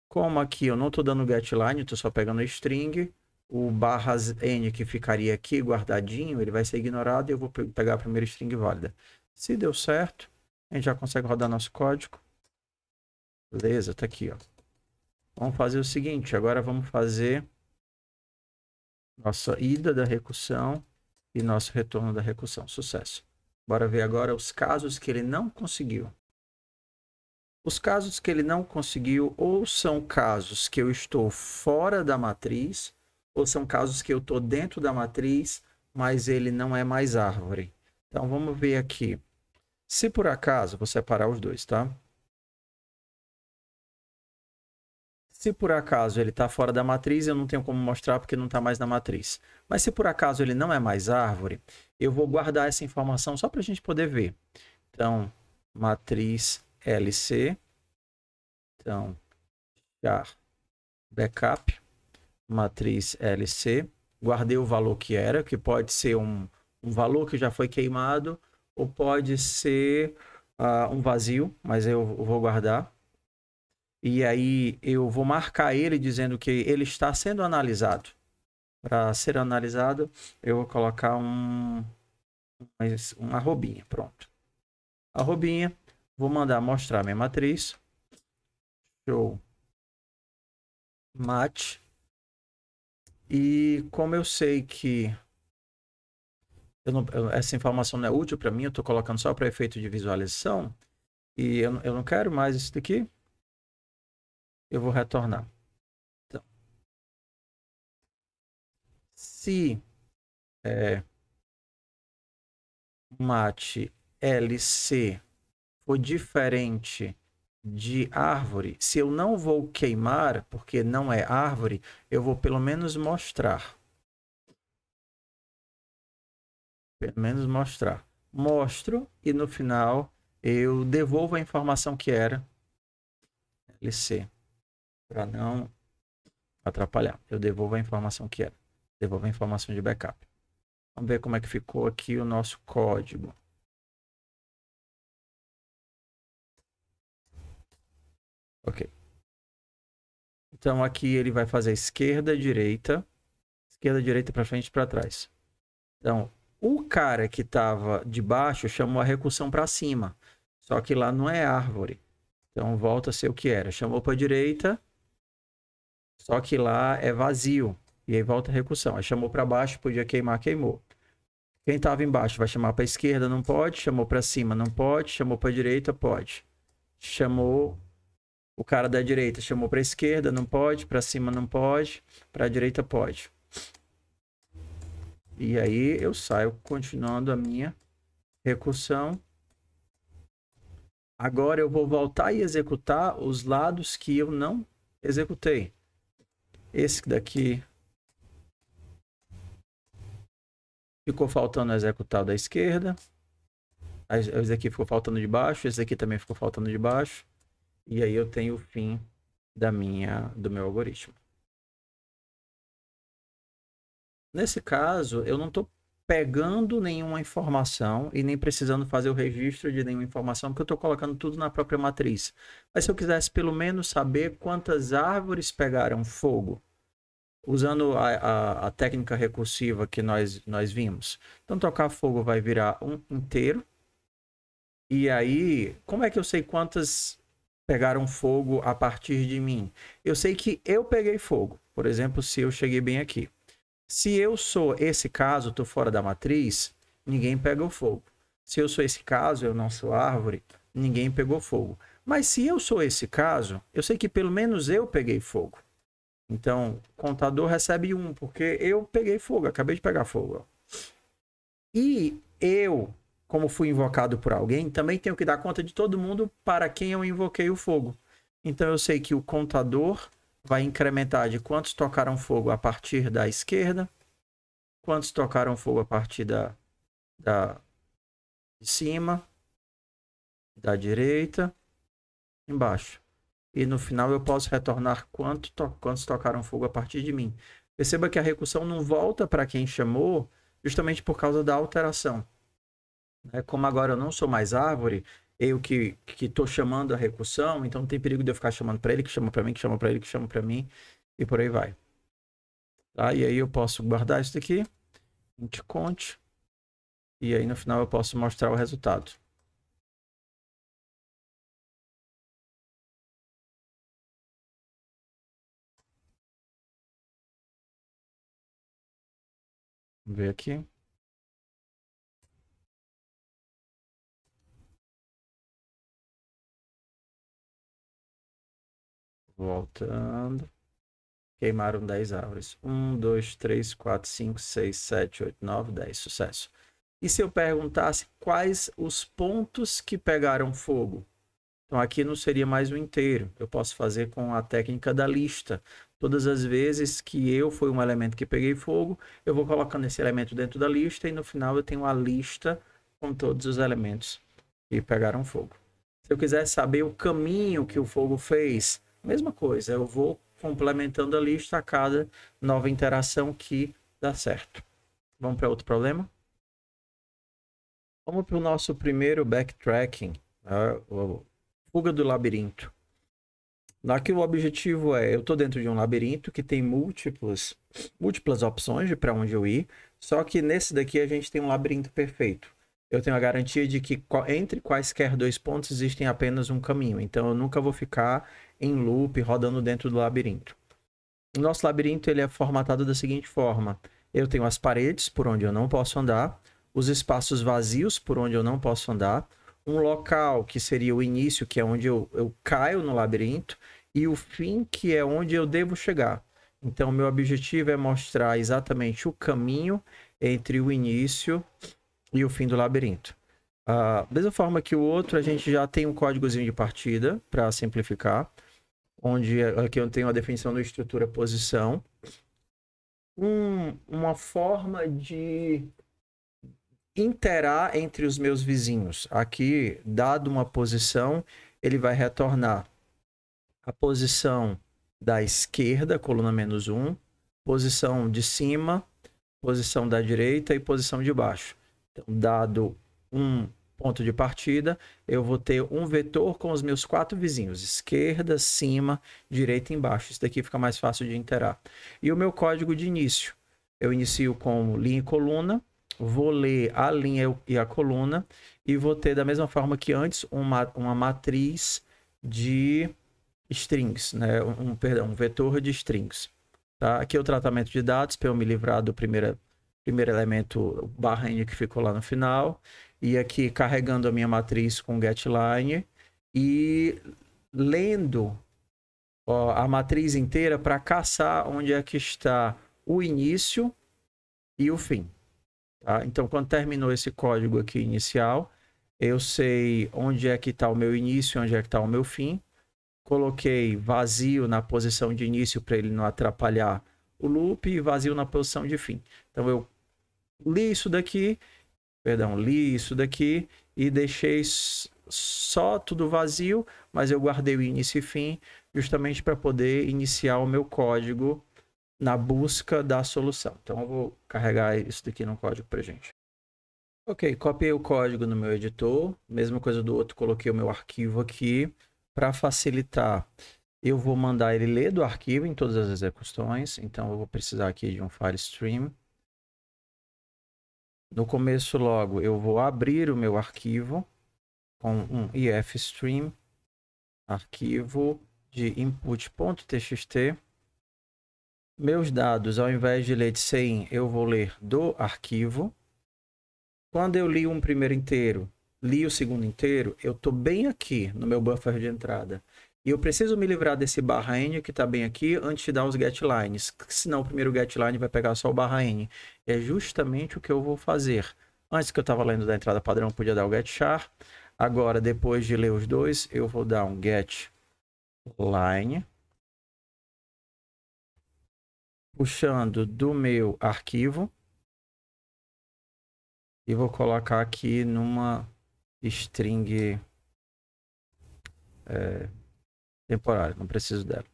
Como aqui eu não estou dando getLine, estou só pegando string, o /n que ficaria aqui guardadinho, ele vai ser ignorado e eu vou pegar a primeira string válida. Se deu certo, a gente já consegue rodar nosso código. Beleza, tá aqui, ó. Vamos fazer o seguinte, agora vamos fazer nossa ida da recursão e nosso retorno da recursão. Sucesso. Bora ver agora os casos que ele não conseguiu. Os casos que ele não conseguiu ou são casos que eu estou fora da matriz, ou são casos que eu estou dentro da matriz, mas ele não é mais árvore. Então, vamos ver aqui. Se por acaso, vou separar os dois, tá? Se por acaso ele está fora da matriz, eu não tenho como mostrar porque não está mais na matriz. Mas se por acaso ele não é mais árvore, eu vou guardar essa informação só para a gente poder ver. Então, matriz LC. Então, char backup, matriz LC. Guardei o valor que era, que pode ser um valor que já foi queimado, ou pode ser um vazio, mas eu vou guardar. E aí eu vou marcar ele dizendo que ele está sendo analisado. Para ser analisado, eu vou colocar uma arrobinha, pronto. Arrobinha, vou mandar mostrar minha matriz. Show. Match. E como eu sei que essa informação não é útil para mim, eu estou colocando só para efeito de visualização, e eu não quero mais isso daqui, eu vou retornar. Então, se match LC for diferente de árvore, se eu não vou queimar, porque não é árvore, eu vou pelo menos mostrar. Pelo menos mostrar. Mostro e no final eu devolvo a informação que era LC. Para não atrapalhar. Eu devolvo a informação que era. Devolvo a informação de backup. Vamos ver como é que ficou aqui o nosso código. Ok. Então aqui ele vai fazer esquerda, direita para frente e para trás. Então, o cara que estava de baixo chamou a recursão para cima. Só que lá não é árvore. Então volta a ser o que era. Chamou para a direita, só que lá é vazio. E aí volta a recursão. Aí chamou para baixo, podia queimar, queimou. Quem estava embaixo vai chamar para a esquerda, não pode. Chamou para cima, não pode. Chamou para a direita, pode. Chamou o cara da direita, chamou para a esquerda, não pode. Para cima, não pode. Para a direita, pode. E aí eu saio continuando a minha recursão. Agora eu vou voltar e executar os lados que eu não executei. Esse daqui ficou faltando executar da esquerda. Esse aqui ficou faltando de baixo. Esse aqui também ficou faltando de baixo. E aí eu tenho o fim do meu algoritmo. Nesse caso, eu não estou pegando nenhuma informação e nem precisando fazer o registro de nenhuma informação, porque eu estou colocando tudo na própria matriz. Mas se eu quisesse pelo menos saber quantas árvores pegaram fogo, usando a técnica recursiva que nós vimos. Então, tocar fogo vai virar um inteiro. E aí, como é que eu sei quantas pegaram fogo a partir de mim? Eu sei que eu peguei fogo. Por exemplo, se eu cheguei bem aqui. Se eu sou esse caso, estou fora da matriz, ninguém pegou fogo. Se eu sou esse caso, eu não sou árvore, ninguém pegou fogo. Mas se eu sou esse caso, eu sei que pelo menos eu peguei fogo. Então, o contador recebe 1, porque eu peguei fogo, acabei de pegar fogo. E eu, como fui invocado por alguém, também tenho que dar conta de todo mundo para quem eu invoquei o fogo. Então, eu sei que o contador vai incrementar de quantos tocaram fogo a partir da esquerda, quantos tocaram fogo a partir de cima, da direita, embaixo. E no final eu posso retornar quantos tocaram fogo a partir de mim. Perceba que a recursão não volta para quem chamou justamente por causa da alteração. Como agora eu não sou mais árvore, eu que estou chamando a recursão, então não tem perigo de eu ficar chamando para ele, que chama para mim, que chama para ele, que chama para mim, e por aí vai. Tá? E aí eu posso guardar isso daqui, int cont, e aí no final eu posso mostrar o resultado. Vamos ver aqui. Voltando. Queimaram 10 árvores. 1, 2, 3, 4, 5, 6, 7, 8, 9, 10. Sucesso. E se eu perguntasse quais os pontos que pegaram fogo? Então aqui não seria mais o inteiro. Eu posso fazer com a técnica da lista. Todas as vezes que eu fui um elemento que peguei fogo, eu vou colocando esse elemento dentro da lista e no final eu tenho a lista com todos os elementos que pegaram fogo. Se eu quiser saber o caminho que o fogo fez, mesma coisa, eu vou complementando a lista a cada nova interação que dá certo. Vamos para outro problema? Vamos para o nosso primeiro backtracking, fuga do labirinto. Aqui o objetivo é, eu estou dentro de um labirinto que tem múltiplas opções de para onde eu ir, só que nesse daqui a gente tem um labirinto perfeito. Eu tenho a garantia de que entre quaisquer 2 pontos existem apenas um caminho, então eu nunca vou ficar em loop rodando dentro do labirinto. O nosso labirinto ele é formatado da seguinte forma: eu tenho as paredes por onde eu não posso andar, os espaços vazios por onde eu não posso andar, um local que seria o início, que é onde eu caio no labirinto, e o fim, que é onde eu devo chegar. Então, meu objetivo é mostrar exatamente o caminho entre o início e o fim do labirinto. Da mesma forma que o outro, a gente já tem um códigozinho de partida, para simplificar, onde aqui eu tenho a definição da estrutura posição. Uma forma de interar entre os meus vizinhos. Aqui, dado uma posição, ele vai retornar a posição da esquerda, coluna -1, posição de cima, posição da direita e posição de baixo. Então, dado um ponto de partida, eu vou ter um vetor com os meus 4 vizinhos, esquerda, cima, direita e embaixo. Isso daqui fica mais fácil de interar. E o meu código de início, eu inicio com linha e coluna, vou ler a linha e a coluna e vou ter, da mesma forma que antes, uma matriz de strings, né? Um vetor de strings. Tá? Aqui é o tratamento de dados, para eu me livrar do primeiro elemento /n que ficou lá no final. E aqui carregando a minha matriz com getLine e lendo a matriz inteira para caçar onde é que está o início e o fim. Tá? Então, quando terminou esse código aqui inicial, eu sei onde é que está o meu início, onde é que está o meu fim. Coloquei vazio na posição de início para ele não atrapalhar o loop e vazio na posição de fim. Então, eu li isso daqui e deixei só tudo vazio, mas eu guardei o início e fim justamente para poder iniciar o meu código na busca da solução. Então, eu vou carregar isso daqui no código para gente. Ok, copiei o código no meu editor, mesma coisa do outro, coloquei o meu arquivo aqui para facilitar. Eu vou mandar ele ler do arquivo em todas as execuções. Então, eu vou precisar aqui de um file stream. No começo logo, eu vou abrir o meu arquivo com um ifstream, arquivo de input.txt. Meus dados, ao invés de ler de CIN, eu vou ler do arquivo. Quando eu li um primeiro inteiro, li o segundo inteiro, eu estou bem aqui no meu buffer de entrada. E eu preciso me livrar desse barra N que está bem aqui antes de dar os getlines. Senão o primeiro getline vai pegar só o barra N. É justamente o que eu vou fazer. Antes que eu estava lendo da entrada padrão, podia dar o getchar. Agora, depois de ler os dois, eu vou dar um getLine. Puxando do meu arquivo. E vou colocar aqui numa string temporária. Não preciso dela.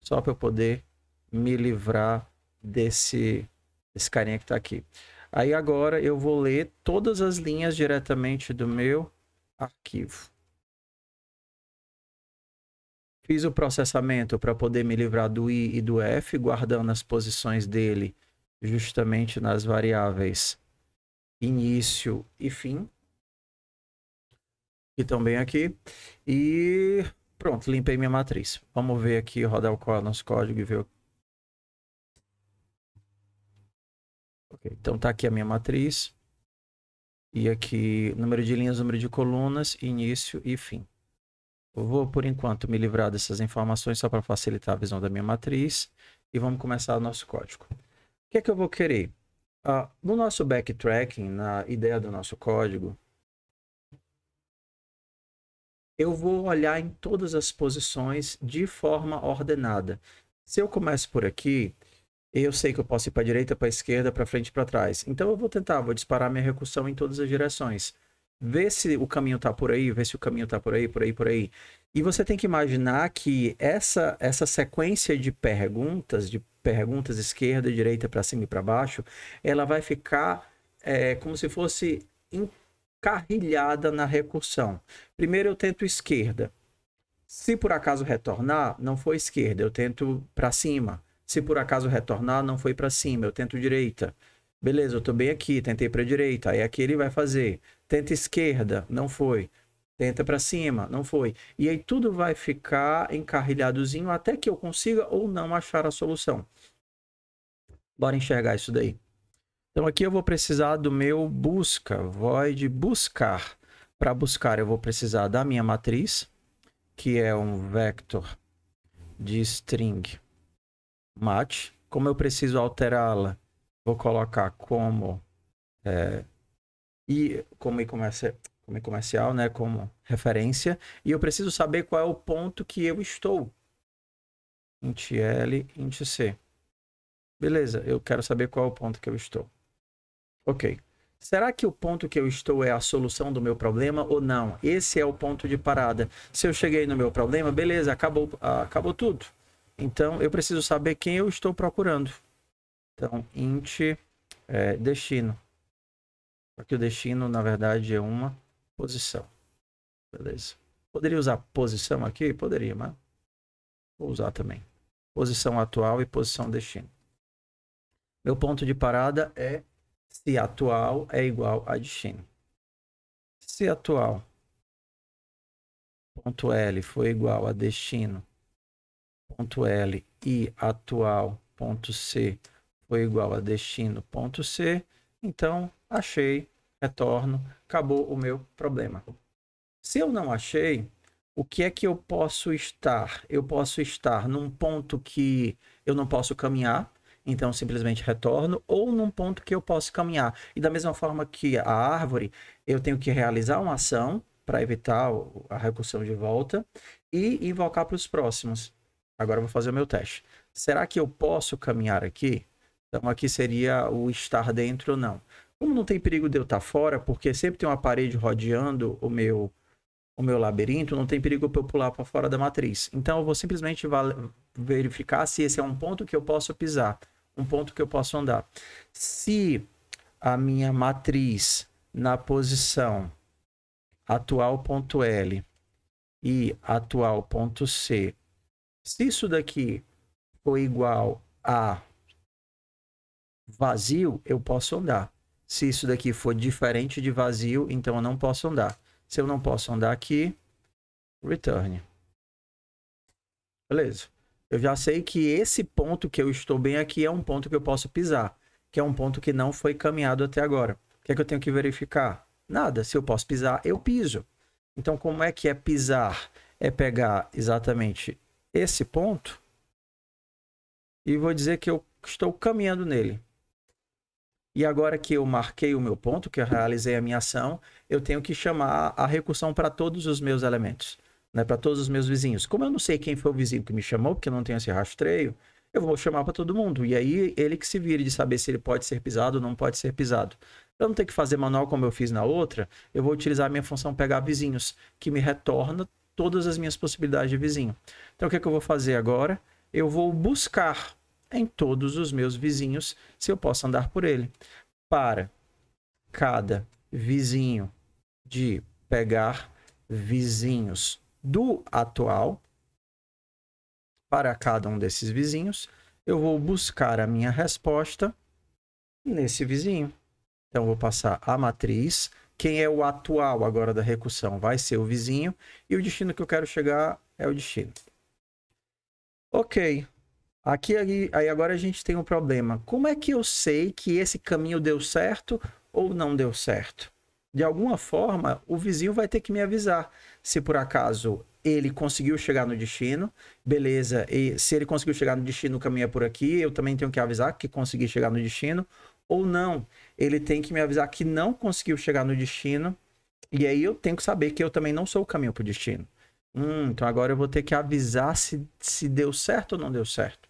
Só para eu poder me livrar desse carinha que está aqui. Aí agora eu vou ler todas as linhas diretamente do meu arquivo. Fiz o processamento para poder me livrar do I e do F, guardando as posições dele justamente nas variáveis início e fim, que estão bem aqui. E pronto, limpei minha matriz. Vamos ver aqui, rodar o nosso código e ver. Okay, então tá aqui a minha matriz. E aqui, número de linhas, número de colunas, início e fim. Eu vou, por enquanto, me livrar dessas informações só para facilitar a visão da minha matriz. E vamos começar o nosso código. O que é que eu vou querer? No nosso backtracking, na ideia do nosso código, eu vou olhar em todas as posições de forma ordenada. Se eu começo por aqui, eu sei que eu posso ir para a direita, para a esquerda, para frente e para trás. Então eu vou disparar minha recursão em todas as direções. Ver se o caminho está por aí, ver se o caminho está por aí, por aí, por aí. E você tem que imaginar que essa sequência de perguntas esquerda, direita, para cima e para baixo, ela vai ficar como se fosse encarrilhada na recursão. Primeiro eu tento esquerda. Se por acaso retornar, não foi esquerda, eu tento para cima. Se por acaso retornar, não foi para cima, eu tento direita. Beleza, eu estou bem aqui, tentei para direita. Aí aqui ele vai fazer. Tenta esquerda, não foi. Tenta para cima, não foi. E aí tudo vai ficar encarrilhadozinho até que eu consiga ou não achar a solução. Bora enxergar isso daí. Então aqui eu vou precisar do meu busca, void buscar. Para buscar eu vou precisar da minha matriz, que é um vector de string match. Como eu preciso alterá-la, vou colocar como comercial, né, como referência, e eu preciso saber qual é o ponto que eu estou. Int L, int C. Beleza, eu quero saber qual é o ponto que eu estou. Ok. Será que o ponto que eu estou é a solução do meu problema ou não? Esse é o ponto de parada. Se eu cheguei no meu problema, beleza, acabou tudo. Então, eu preciso saber quem eu estou procurando. Então, int destino. Aqui o destino, na verdade, é uma posição. Beleza. Poderia usar posição aqui? Poderia, mas vou usar também. Posição atual e posição destino. Meu ponto de parada é se atual é igual a destino. Se atual ponto L foi igual a destino ponto L e atual ponto C foi igual a destino ponto C, então achei, retorno, acabou o meu problema. Se eu não achei, o que é que eu posso estar? Eu posso estar num ponto que eu não posso caminhar, então simplesmente retorno, ou num ponto que eu posso caminhar. E da mesma forma que a árvore, eu tenho que realizar uma ação para evitar a recursão de volta e invocar para os próximos. Agora eu vou fazer o meu teste. Será que eu posso caminhar aqui? Então aqui seria o estar dentro ou não. Como não tem perigo de eu estar fora, porque sempre tem uma parede rodeando o meu labirinto, não tem perigo para eu pular para fora da matriz. Então eu vou simplesmente verificar se esse é um ponto que eu posso pisar, um ponto que eu posso andar. Se a minha matriz na posição atual.L e atual.C Se isso daqui for igual a vazio, eu posso andar. Se isso daqui for diferente de vazio, então eu não posso andar. Se eu não posso andar aqui, return. Beleza. Eu já sei que esse ponto que eu estou bem aqui é um ponto que eu posso pisar, que é um ponto que não foi caminhado até agora. O que é que eu tenho que verificar? Nada. Se eu posso pisar, eu piso. Então, como é que é pisar? É pegar exatamente esse ponto e vou dizer que eu estou caminhando nele. E agora que eu marquei o meu ponto, que eu realizei a minha ação, eu tenho que chamar a recursão para todos os meus elementos, né? Para todos os meus vizinhos. Como eu não sei quem foi o vizinho que me chamou, porque eu não tenho esse rastreio, eu vou chamar para todo mundo. E aí ele que se vire de saber se ele pode ser pisado ou não pode ser pisado. Para não ter que fazer manual como eu fiz na outra, eu vou utilizar a minha função pegar vizinhos, que me retorna todas as minhas possibilidades de vizinho. Então o que é que eu vou fazer agora? Eu vou buscar em todos os meus vizinhos se eu posso andar por ele. Para cada vizinho de pegar vizinhos do atual, para cada um desses vizinhos, eu vou buscar a minha resposta nesse vizinho. Então, eu vou passar a matriz. Quem é o atual agora da recursão vai ser o vizinho. E o destino que eu quero chegar é o destino. Ok. Aqui, aí agora a gente tem um problema. Como é que eu sei que esse caminho deu certo ou não deu certo? De alguma forma, o vizinho vai ter que me avisar. Se por acaso ele conseguiu chegar no destino, beleza. E se ele conseguiu chegar no destino, o caminho é por aqui, eu também tenho que avisar que consegui chegar no destino. Ou não, ele tem que me avisar que não conseguiu chegar no destino. E aí eu tenho que saber que eu também não sou o caminho para o destino. Então agora eu vou ter que avisar se deu certo ou não deu certo.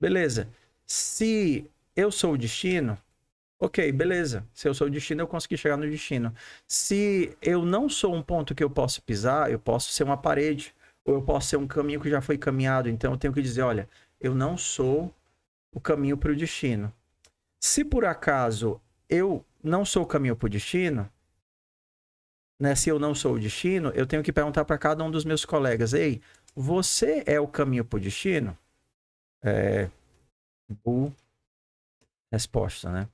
Beleza. Se eu sou o destino, ok, beleza. Se eu sou o destino, eu consegui chegar no destino. Se eu não sou um ponto que eu posso pisar, eu posso ser uma parede, ou eu posso ser um caminho que já foi caminhado. Então eu tenho que dizer, olha, eu não sou o caminho para o destino. Se por acaso eu não sou o caminho para o destino, né? Se eu não sou o destino, eu tenho que perguntar para cada um dos meus colegas, ei, você é o caminho para o destino? Resposta, né?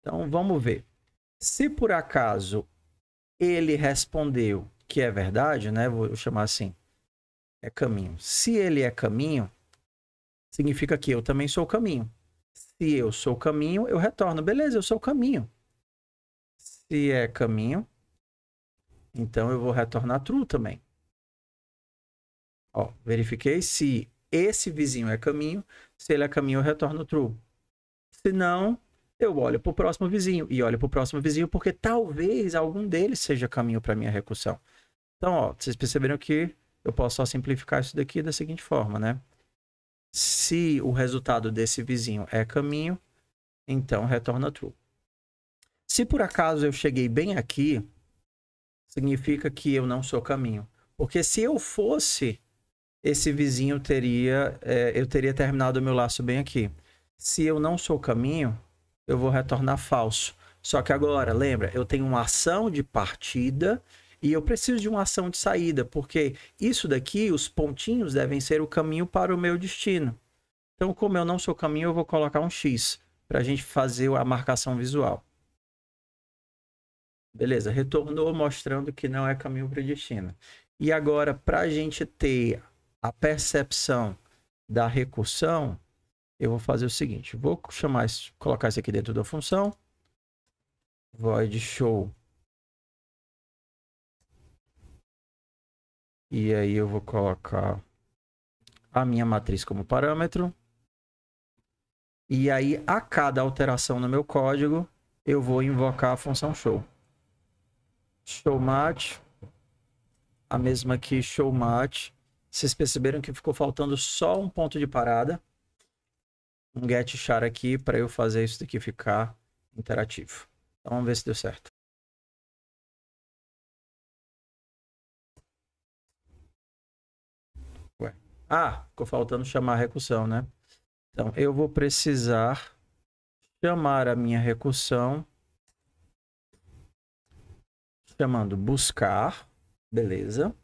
Então, vamos ver. Se por acaso ele respondeu que é verdade, né? Vou chamar assim, é caminho. Se ele é caminho, significa que eu também sou o caminho. Se eu sou o caminho, eu retorno. Beleza, eu sou o caminho. Se é caminho, então eu vou retornar true também. Ó, verifiquei se esse vizinho é caminho. Se ele é caminho, eu retorno true. Se não, eu olho para o próximo vizinho. E olho para o próximo vizinho porque talvez algum deles seja caminho para minha recursão. Então, ó, vocês perceberam que eu posso só simplificar isso daqui da seguinte forma, né? Se o resultado desse vizinho é caminho, então retorna true. Se por acaso eu cheguei bem aqui, significa que eu não sou caminho. Porque se eu fosse, esse vizinho eu teria terminado o meu laço bem aqui. Se eu não sou caminho, eu vou retornar falso. Só que agora, lembra, eu tenho uma ação de partida e eu preciso de uma ação de saída, porque isso daqui, os pontinhos devem ser o caminho para o meu destino. Então, como eu não sou caminho, eu vou colocar um X para a gente fazer a marcação visual. Beleza, retornou mostrando que não é caminho para o destino. E agora, para a gente ter a percepção da recursão, eu vou fazer o seguinte, vou colocar isso aqui dentro da função, void show. E aí eu vou colocar a minha matriz como parâmetro. E aí, a cada alteração no meu código, eu vou invocar a função show. ShowMatch, a mesma aqui, showMatch. Vocês perceberam que ficou faltando só um ponto de parada. Um get char aqui para eu fazer isso daqui ficar interativo. Então vamos ver se deu certo. Ué. Ah, ficou faltando chamar a recursão, né? Então eu vou precisar chamar a minha recursão chamando buscar, beleza?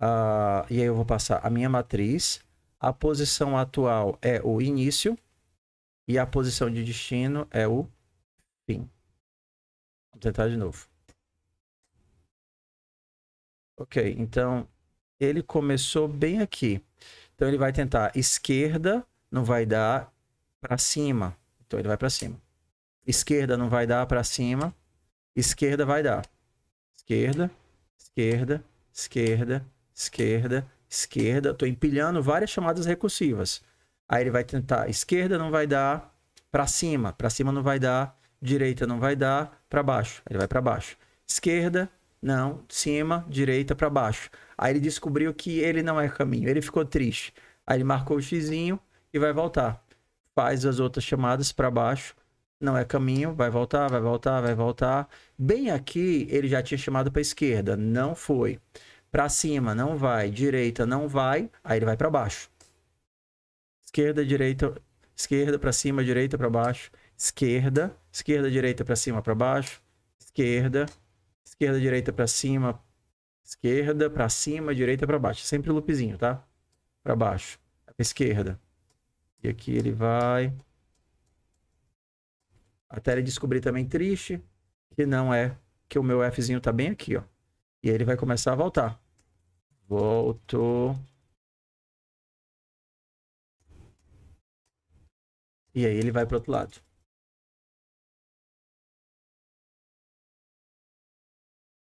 E aí eu vou passar a minha matriz. A posição atual é o início. E a posição de destino é o fim. Vou tentar de novo. Ok, então ele começou bem aqui. Então ele vai tentar esquerda, não vai dar para cima. Então ele vai para cima. Esquerda não vai dar para cima. Esquerda vai dar. Esquerda, esquerda, esquerda, esquerda, esquerda. Estou empilhando várias chamadas recursivas. Aí ele vai tentar esquerda, não vai dar para cima não vai dar, direita não vai dar, para baixo. Ele vai para baixo. Esquerda, não, cima, direita, para baixo. Aí ele descobriu que ele não é caminho. Ele ficou triste. Aí ele marcou o xizinho e vai voltar. Faz as outras chamadas para baixo. Não é caminho, vai voltar, vai voltar, vai voltar. Bem aqui, ele já tinha chamado para esquerda, não foi. Para cima, não vai. Direita, não vai. Aí ele vai para baixo. Esquerda, direita, esquerda para cima, direita para baixo. Esquerda, esquerda, direita para cima, para baixo. Esquerda, esquerda, direita para cima. Esquerda, para cima, direita para baixo. Sempre o loopzinho, tá? Para baixo. Esquerda. E aqui ele vai... Até ele descobrir também triste, que não é, que o meu Fzinho tá bem aqui, ó. E aí ele vai começar a voltar. Voltou. E aí ele vai pro outro lado.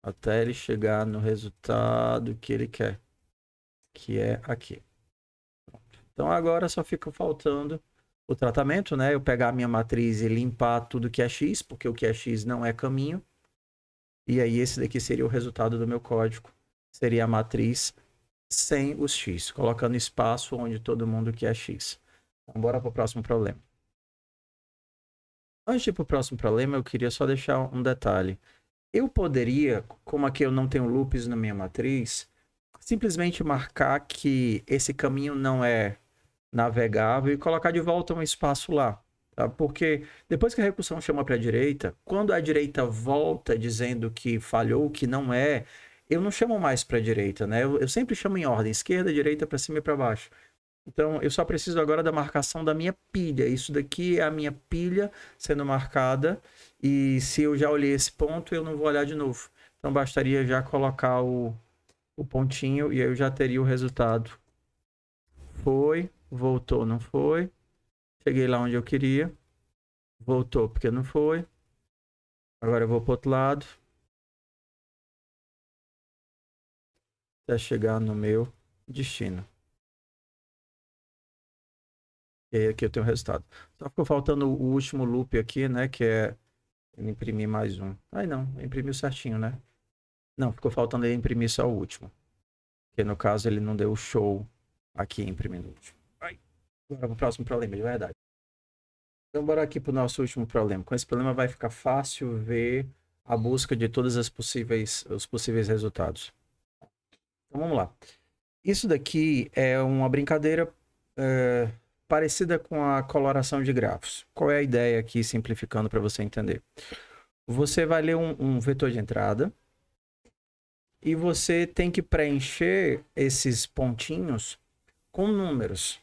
Até ele chegar no resultado que ele quer. Que é aqui. Então agora só fica faltando o tratamento, né? Eu pegar a minha matriz e limpar tudo que é X, porque o que é X não é caminho. E aí esse daqui seria o resultado do meu código. Seria a matriz sem os X, colocando espaço onde todo mundo quer X. Então bora para o próximo problema. Antes de ir para o próximo problema, eu queria só deixar um detalhe. Eu poderia, como aqui eu não tenho loops na minha matriz, simplesmente marcar que esse caminho não é navegável e colocar de volta um espaço lá. Tá? Porque depois que a recursão chama para a direita, quando a direita volta dizendo que falhou, que não é, eu não chamo mais para a direita, né? Eu sempre chamo em ordem, esquerda, direita, para cima e para baixo. Então, eu só preciso agora da marcação da minha pilha. Isso daqui é a minha pilha sendo marcada. E se eu já olhei esse ponto, eu não vou olhar de novo. Então, bastaria já colocar o pontinho e aí eu já teria o resultado. Foi, voltou, não foi. Cheguei lá onde eu queria. Voltou porque não foi. Agora eu vou para o outro lado. Até chegar no meu destino. E aí aqui eu tenho o resultado. Só ficou faltando o último loop aqui, né? Que é ele imprimir mais um. Ai não, imprimiu certinho, né? Não, ficou faltando ele imprimir só o último. Porque no caso ele não deu show aqui imprimindo o último. Ai. Agora para o próximo problema, de verdade. Então bora aqui para o nosso último problema. Com esse problema vai ficar fácil ver a busca de todos os possíveis resultados. Então vamos lá. Isso daqui é uma brincadeira parecida com a coloração de grafos. Qual é a ideia aqui, simplificando para você entender? Você vai ler um vetor de entrada e você tem que preencher esses pontinhos com números.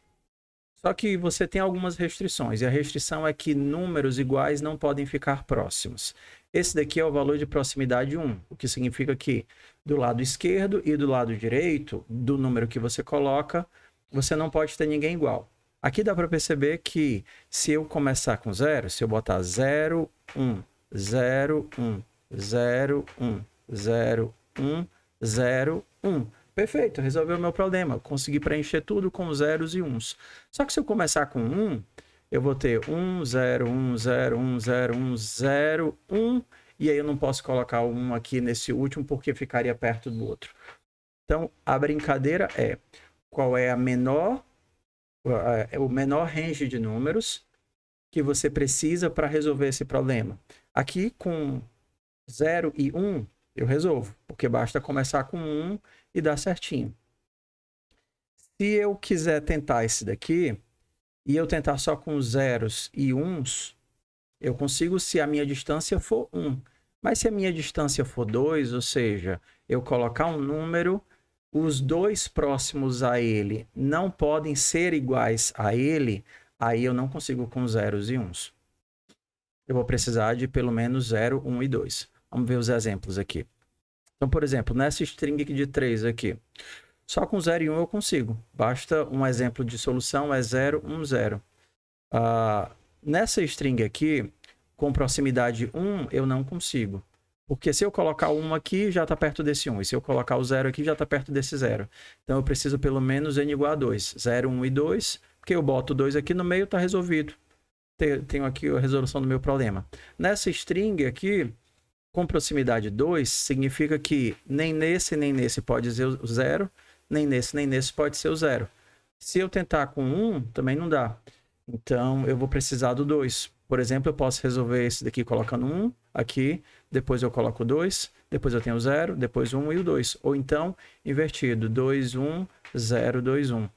Só que você tem algumas restrições, e a restrição é que números iguais não podem ficar próximos. Esse daqui é o valor de proximidade 1, o que significa que do lado esquerdo e do lado direito do número que você coloca, você não pode ter ninguém igual. Aqui dá para perceber que se eu começar com 0, se eu botar 0, 1, 0, 1, 0, 1, 0, 1, 0, 1. Perfeito, resolveu o meu problema. Consegui preencher tudo com zeros e uns. Só que se eu começar com 1, eu vou ter 1, 0, 1, 0, 1, 0, 1, 0, 1. E aí eu não posso colocar o 1 aqui nesse último porque ficaria perto do outro. Então, a brincadeira é qual é o menor range de números que você precisa para resolver esse problema. Aqui com 0 e 1, eu resolvo, porque basta começar com 1 e dar certinho. Se eu quiser tentar esse daqui, e eu tentar só com zeros e uns, eu consigo se a minha distância for 1. Mas se a minha distância for 2, ou seja, eu colocar um número os dois próximos a ele não podem ser iguais a ele, aí eu não consigo com zeros e uns. Eu vou precisar de pelo menos 0, 1 e 2. Vamos ver os exemplos aqui. Então, por exemplo, nessa string aqui de 3 aqui, só com 0 e 1 eu consigo. Basta um exemplo de solução, é 0, 1, 0. Nessa string aqui, com proximidade 1, eu não consigo. Porque se eu colocar 1 aqui, já está perto desse 1. E se eu colocar o 0 aqui, já está perto desse 0. Então, eu preciso pelo menos n igual a 2. 0, 1 e 2. Porque eu boto 2 aqui no meio, está resolvido. Tenho aqui a resolução do meu problema. Nessa string aqui, com proximidade 2, significa que nem nesse pode ser o 0. Nem nesse pode ser o 0. Se eu tentar com 1, também não dá. Então, eu vou precisar do 2. Por exemplo, eu posso resolver esse daqui colocando 1 aqui, depois eu coloco 2, depois eu tenho o 0, depois 1 e o 2. Ou então, invertido, 2, 1, 0, 2, 1.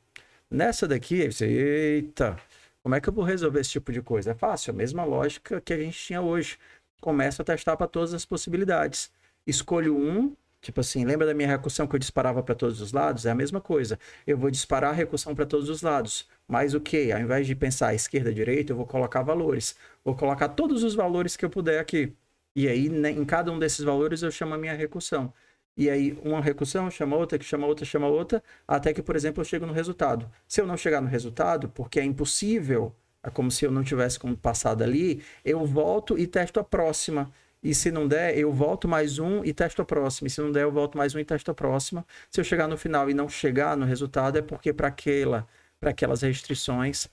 Nessa daqui, você, eita, como é que eu vou resolver esse tipo de coisa? É fácil, a mesma lógica que a gente tinha hoje. Começo a testar para todas as possibilidades. Escolho um, tipo assim, lembra da minha recursão que eu disparava para todos os lados? É a mesma coisa. Eu vou disparar a recursão para todos os lados. Mas o quê? Ao invés de pensar esquerda, direita, eu vou colocar valores. Vou colocar todos os valores que eu puder aqui. E aí, em cada um desses valores, eu chamo a minha recursão. E aí, uma recursão chama outra, que chama outra, chama outra, até que, por exemplo, eu chego no resultado. Se eu não chegar no resultado, porque é impossível, é como se eu não tivesse como passado ali, eu volto e testo a próxima. E se não der, eu volto mais um e testo a próxima. E se não der, eu volto mais um e testo a próxima. Se eu chegar no final e não chegar no resultado, é porque para aquelas restrições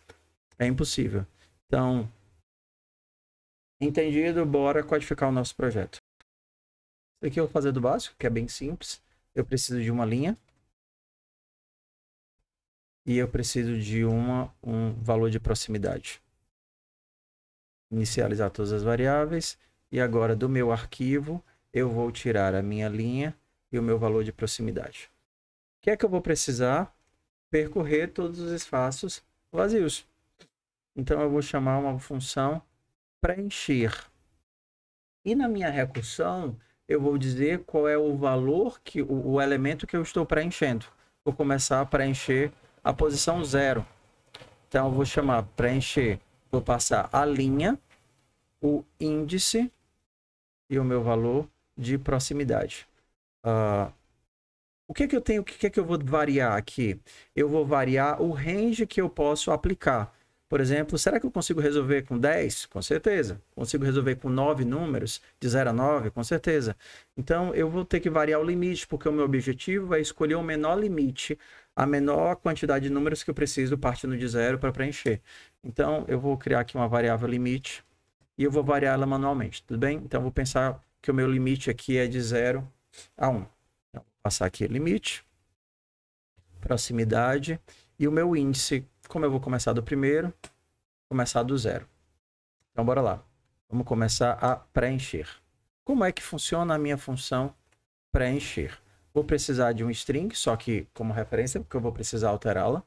é impossível. Então, entendido? Bora codificar o nosso projeto. Isso aqui eu vou fazer do básico, que é bem simples. Eu preciso de uma linha. E eu preciso de um valor de proximidade. Inicializar todas as variáveis. E agora, do meu arquivo, eu vou tirar a minha linha e o meu valor de proximidade. O que é que eu vou precisar? Percorrer todos os espaços vazios. Então, eu vou chamar uma função preencher. E na minha recursão, eu vou dizer qual é o valor, o elemento que eu estou preenchendo. Vou começar a preencher a posição 0. Então, eu vou chamar preencher. Vou passar a linha, o índice e o meu valor de proximidade. O que é que eu tenho? O que é que eu vou variar aqui? Eu vou variar o range que eu posso aplicar. Por exemplo, será que eu consigo resolver com 10? Com certeza. Consigo resolver com 9 números, de 0 a 9? Com certeza. Então, eu vou ter que variar o limite, porque o meu objetivo é escolher o menor limite, a menor quantidade de números que eu preciso partindo de 0 para preencher. Então, eu vou criar aqui uma variável limite e eu vou variar ela manualmente, tudo bem? Então, eu vou pensar que o meu limite aqui é de 0 a 1. Então, vou passar aqui limite, proximidade e o meu índice. Como eu vou começar do primeiro, começar do 0. Então, bora lá. Vamos começar a preencher. Como é que funciona a minha função preencher? Vou precisar de um string, só que como referência, porque eu vou precisar alterá-la.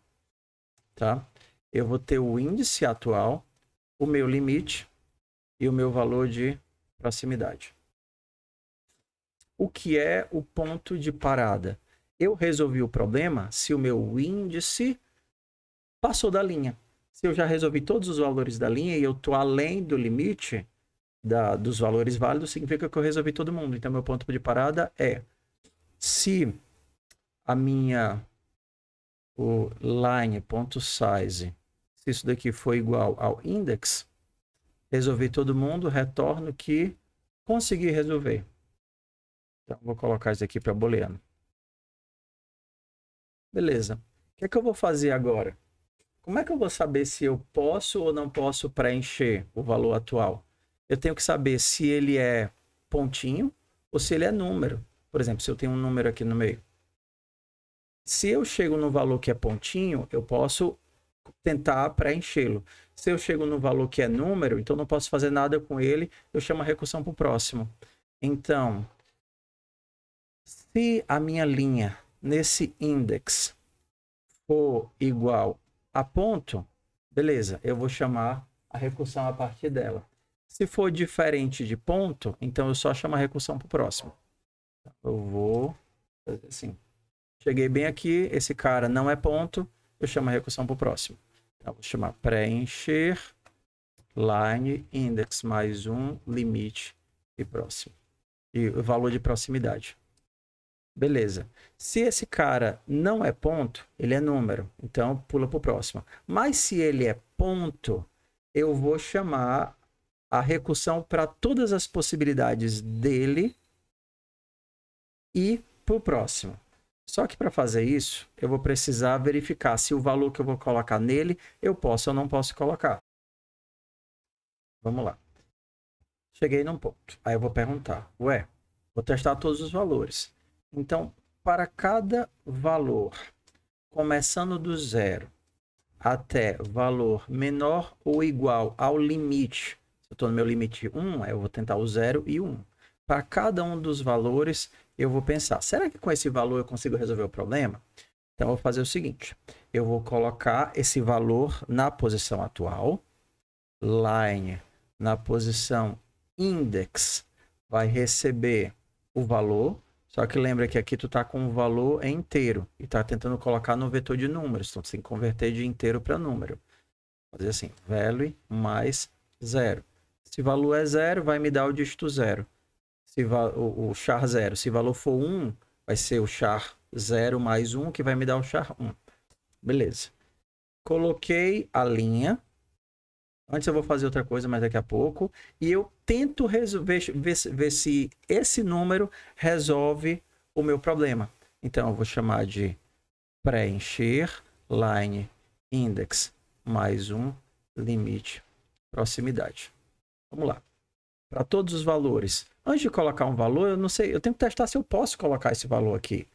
Tá? Eu vou ter o índice atual, o meu limite e o meu valor de proximidade. O que é o ponto de parada? Eu resolvi o problema se o meu índice passou da linha. Se eu já resolvi todos os valores da linha e eu estou além do limite dos valores válidos, significa que eu resolvi todo mundo. Então, meu ponto de parada é se a minha line.size, se isso daqui for igual ao index, resolvi todo mundo, retorno que consegui resolver. Então, vou colocar isso aqui para booleano. Beleza. O que é que eu vou fazer agora? Como é que eu vou saber se eu posso ou não posso preencher o valor atual? Eu tenho que saber se ele é pontinho ou se ele é número. Por exemplo, se eu tenho um número aqui no meio. Se eu chego no valor que é pontinho, eu posso tentar preenchê-lo. Se eu chego no valor que é número, então não posso fazer nada com ele, eu chamo a recursão para o próximo. Então, se a minha linha nesse index for igual a ponto, beleza, eu vou chamar a recursão a partir dela. Se for diferente de ponto, então eu só chamo a recursão para o próximo. Eu vou fazer assim, Cheguei bem aqui, esse cara não é ponto, eu chamo a recursão para o próximo. Então, vou chamar preencher, line, index mais 1, limite e próximo. E o valor de proximidade. Beleza. Se esse cara não é ponto, ele é número. Então, pula para o próximo. Mas se ele é ponto, eu vou chamar a recursão para todas as possibilidades dele e para o próximo. Só que para fazer isso, eu vou precisar verificar se o valor que eu vou colocar nele, eu posso ou não posso colocar. Vamos lá. Cheguei num ponto. Aí eu vou perguntar, ué, vou testar todos os valores. Então, para cada valor, começando do 0 até valor menor ou igual ao limite, se eu estou no meu limite 1, eu vou tentar o 0 e 1. Para cada um dos valores, eu vou pensar, será que com esse valor eu consigo resolver o problema? Então, eu vou fazer o seguinte, eu vou colocar esse valor na posição atual, line na posição index vai receber o valor, só que lembra que aqui tu tá com o valor inteiro e tá tentando colocar no vetor de números, então você tem que converter de inteiro para número. Fazer assim, value mais 0. Se valor é 0, vai me dar o dígito 0. Se o char 0. Se valor for 1, vai ser o char 0 mais 1, que vai me dar o char 1. Beleza. Coloquei a linha. Antes eu vou fazer outra coisa, mas daqui a pouco. E eu tento ver se esse número resolve o meu problema. Então, eu vou chamar de preencher, line, index, mais 1, limite, proximidade. Vamos lá. Para todos os valores. Antes de colocar um valor, eu não sei, eu tenho que testar se eu posso colocar esse valor aqui.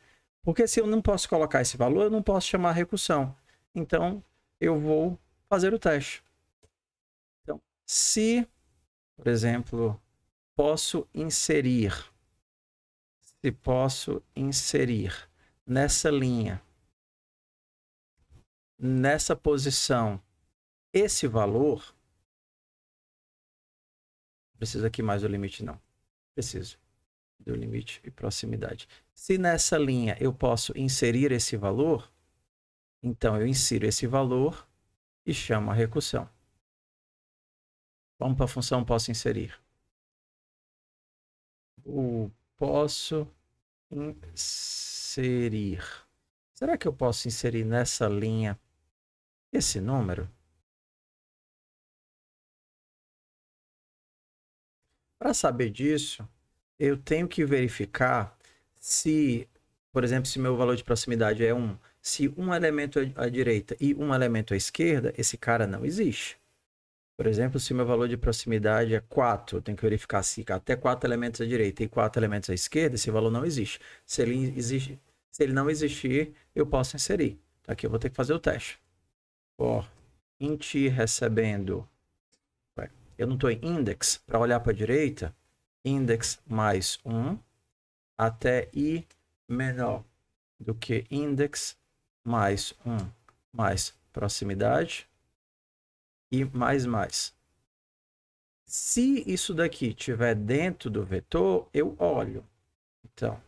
Porque se eu não posso colocar esse valor, eu não posso chamar a recursão. Então, eu vou fazer o teste. Se, por exemplo, posso inserir nessa linha, nessa posição, esse valor, preciso aqui mais do limite não, preciso do limite e proximidade. Se nessa linha eu posso inserir esse valor, então eu insiro esse valor e chamo a recursão. Vamos para a função posso inserir. O posso inserir. Será que eu posso inserir nessa linha esse número? Para saber disso, eu tenho que verificar se, por exemplo, se meu valor de proximidade é 1, se um elemento à direita e um elemento à esquerda, esse cara não existe. Por exemplo, se meu valor de proximidade é 4, eu tenho que verificar se até 4 elementos à direita e 4 elementos à esquerda, esse valor não existe. Se ele não existir, eu posso inserir. Então, aqui eu vou ter que fazer o teste. For int recebendo, eu não estou em index, para olhar para a direita, index mais 1 até i menor do que index mais 1 mais proximidade. E mais. Se isso daqui estiver dentro do vetor, eu olho. Então,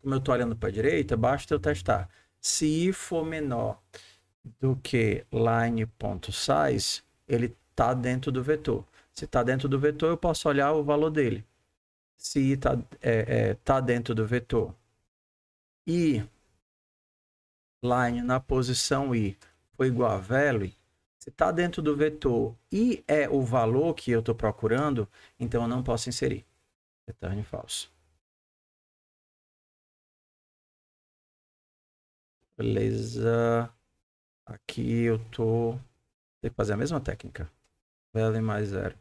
como eu estou olhando para a direita, basta eu testar. Se i for menor do que line.size, ele está dentro do vetor. Se está dentro do vetor, eu posso olhar o valor dele. Se i tá dentro do vetor e line na posição i for igual a value, se está dentro do vetor e é o valor que eu estou procurando, então eu não posso inserir. Return false. Beleza. Aqui eu tenho que fazer a mesma técnica. Value mais 0.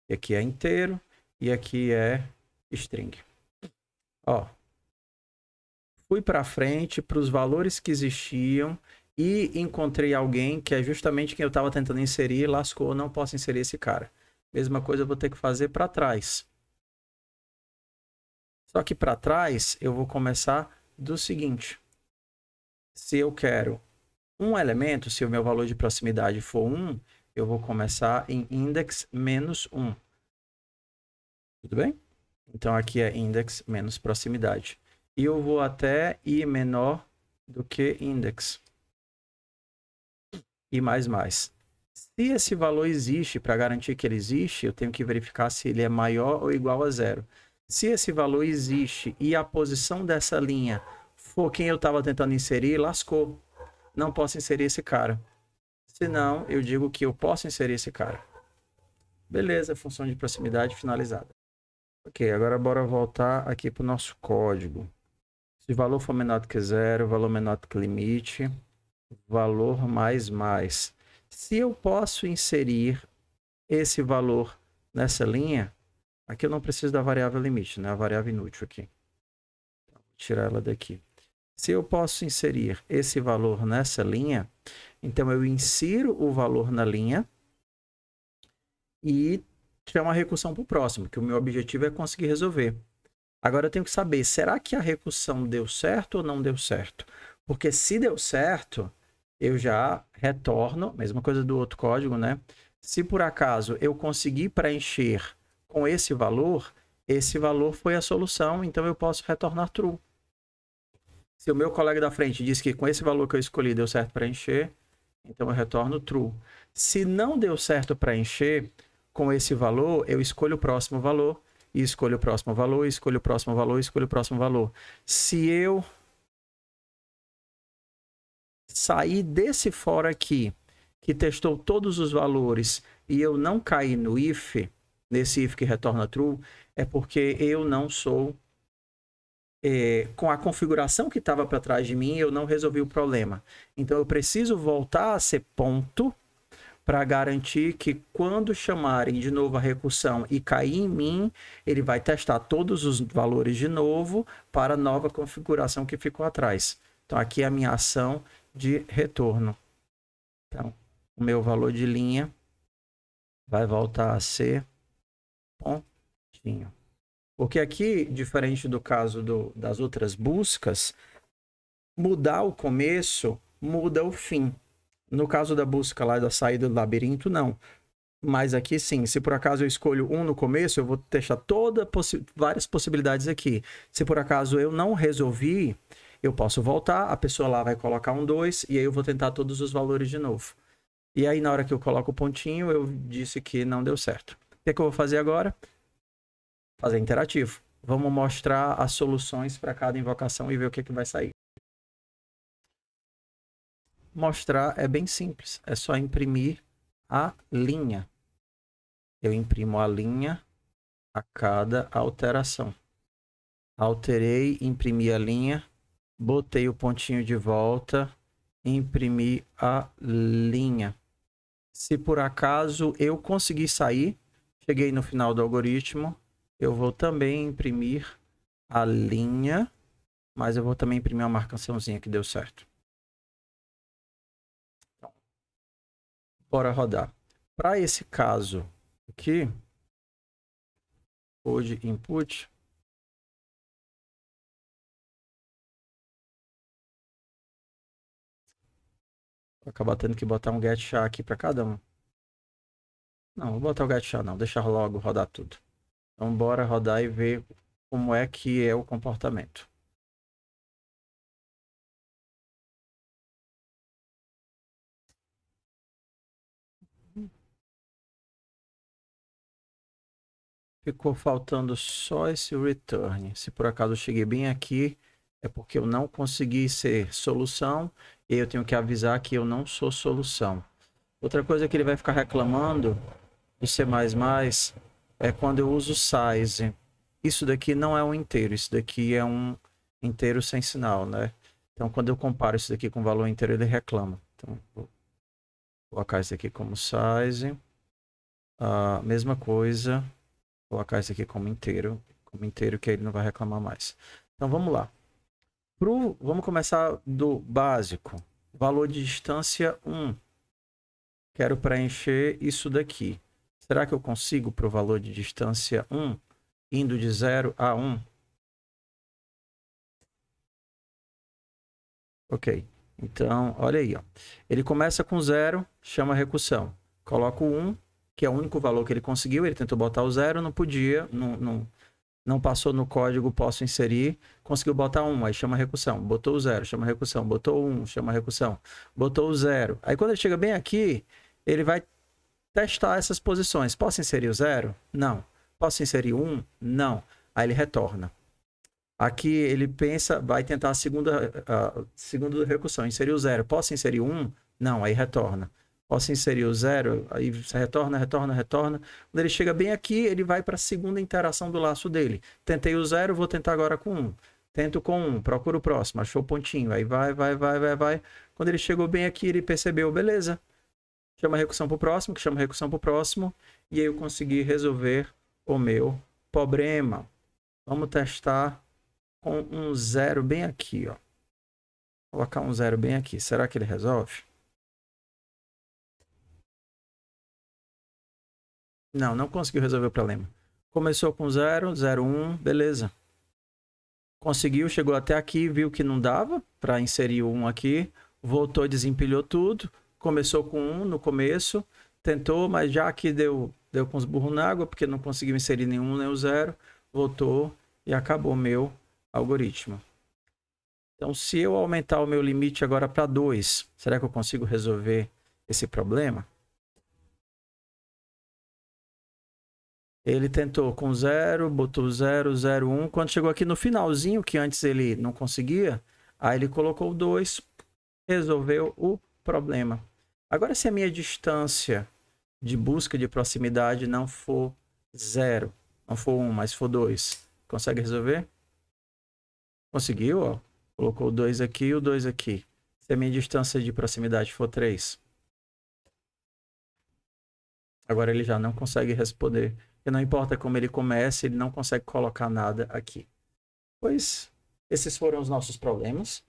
E aqui é inteiro e aqui é string. Ó. Fui para frente para os valores que existiam e encontrei alguém que é justamente quem eu estava tentando inserir, lascou, não posso inserir esse cara. Mesma coisa eu vou ter que fazer para trás. Só que para trás eu vou começar do seguinte. Se eu quero um elemento, se o meu valor de proximidade for 1, eu vou começar em index menos 1. Tudo bem? Então aqui é index menos proximidade. e eu vou até i menor do que index. I mais mais. Se esse valor existe, para garantir que ele existe, eu tenho que verificar se ele é maior ou igual a 0. Se esse valor existe e a posição dessa linha for quem eu estava tentando inserir, lascou. Não posso inserir esse cara. Senão, eu digo que eu posso inserir esse cara. Beleza, função de proximidade finalizada. Ok, agora bora voltar aqui para o nosso código. Se o valor for menor do que 0, valor menor do que limite, valor mais mais. Se eu posso inserir esse valor nessa linha, aqui eu não preciso da variável limite, né? A variável inútil aqui. Vou tirar ela daqui. Se eu posso inserir esse valor nessa linha, então eu insiro o valor na linha e chamo a recursão para o próximo, que o meu objetivo é conseguir resolver. Agora eu tenho que saber, será que a recursão deu certo ou não deu certo? Porque se deu certo, eu já retorno, mesma coisa do outro código, né? Se por acaso eu conseguir preencher com esse valor foi a solução, então eu posso retornar true. Se o meu colega da frente diz que com esse valor que eu escolhi deu certo preencher, então eu retorno true. Se não deu certo preencher com esse valor, eu escolho o próximo valor, e escolho o próximo valor, escolho o próximo valor, escolho o próximo valor. Se eu sair desse for aqui, que testou todos os valores, e eu não cair no if, nesse if que retorna true, é porque eu não sou... com a configuração que estava para trás de mim, eu não resolvi o problema. Então, eu preciso voltar a ser ponto para garantir que quando chamarem de novo a recursão e cair em mim, ele vai testar todos os valores de novo para a nova configuração que ficou atrás. Então, aqui é a minha ação de retorno. Então, o meu valor de linha vai voltar a ser pontinho. Porque aqui, diferente do caso das outras buscas, mudar o começo muda o fim. No caso da busca lá da saída do labirinto, não. Mas aqui sim, se por acaso eu escolho um no começo, eu vou testar várias possibilidades aqui. Se por acaso eu não resolvi, eu posso voltar, a pessoa lá vai colocar um 2 e aí eu vou tentar todos os valores de novo. E aí na hora que eu coloco o pontinho, eu disse que não deu certo. O que é que eu vou fazer agora? Fazer interativo. Vamos mostrar as soluções para cada invocação e ver o que vai sair. Mostrar é bem simples. É só imprimir a linha. Eu imprimo a linha a cada alteração. Alterei, imprimi a linha, botei o pontinho de volta, imprimi a linha. Se por acaso eu conseguir sair, cheguei no final do algoritmo, eu vou também imprimir a linha, mas eu vou também imprimir uma marcaçãozinha que deu certo. Então, bora rodar. Para esse caso aqui, code input, vou acabar tendo que botar um get SHA aqui para cada um. Não, vou botar o get SHA não, deixa logo rodar tudo. Então, bora rodar e ver como é que é o comportamento. Ficou faltando só esse return. Se por acaso eu cheguei bem aqui, é porque eu não consegui ser solução e eu tenho que avisar que eu não sou solução. Outra coisa que ele vai ficar reclamando do C++ é quando eu uso size. Isso daqui não é um inteiro, isso daqui é um inteiro sem sinal, né? Então, quando eu comparo isso daqui com valor inteiro, ele reclama. Então, vou colocar isso aqui como size. Mesma coisa, colocar isso aqui como inteiro que ele não vai reclamar mais. Então, vamos lá. Vamos começar do básico. Valor de distância 1. Quero preencher isso daqui. Será que eu consigo para o valor de distância 1, indo de 0 a 1? Ok. Então, olha aí. Ó. Ele começa com 0, chama recursão. Coloca o 1, que é o único valor que ele conseguiu. Ele tentou botar o 0, não podia, Não passou no código, posso inserir. Conseguiu botar 1, aí chama recursão. Botou o 0, chama recursão. Botou 1, chama recursão. Botou o 0. Aí quando ele chega bem aqui, ele vai testar essas posições. Posso inserir o 0? Não. Posso inserir 1? Não. Aí ele retorna. Aqui ele pensa, vai tentar a segunda recursão. Inserir o 0. Posso inserir 1? Não. Aí retorna. Posso inserir o 0, aí retorna. Quando ele chega bem aqui, ele vai para a segunda interação do laço dele. Tentei o 0, vou tentar agora com 1. Tento com 1, procuro o próximo, achou o pontinho. Aí vai. Quando ele chegou bem aqui, ele percebeu, beleza. Chama a recursão para o próximo, que chama a recursão para o próximo. E aí eu consegui resolver o meu problema. Vamos testar com um 0 bem aqui, ó. Vou colocar um 0 bem aqui. Será que ele resolve? Não, não conseguiu resolver o problema. Começou com 0, 0, 1, beleza. Conseguiu, chegou até aqui, viu que não dava para inserir o 1 aqui. Voltou, desempilhou tudo. Começou com 1 no começo. Tentou, mas já que deu com os burros na água, porque não conseguiu inserir nenhum nem o 0. Voltou e acabou meu algoritmo. Então, se eu aumentar o meu limite agora para 2, será que eu consigo resolver esse problema? Ele tentou com 0, botou 0, 0, 1. Quando chegou aqui no finalzinho, que antes ele não conseguia, aí ele colocou 2, resolveu o problema. Agora, se a minha distância de busca de proximidade não for 0, não for 1, mas for 2, consegue resolver? Conseguiu, ó. Colocou o 2 aqui e o 2 aqui. Se a minha distância de proximidade for 3. Agora ele já não consegue responder. Porque não importa como ele comece, ele não consegue colocar nada aqui. Pois, esses foram os nossos problemas.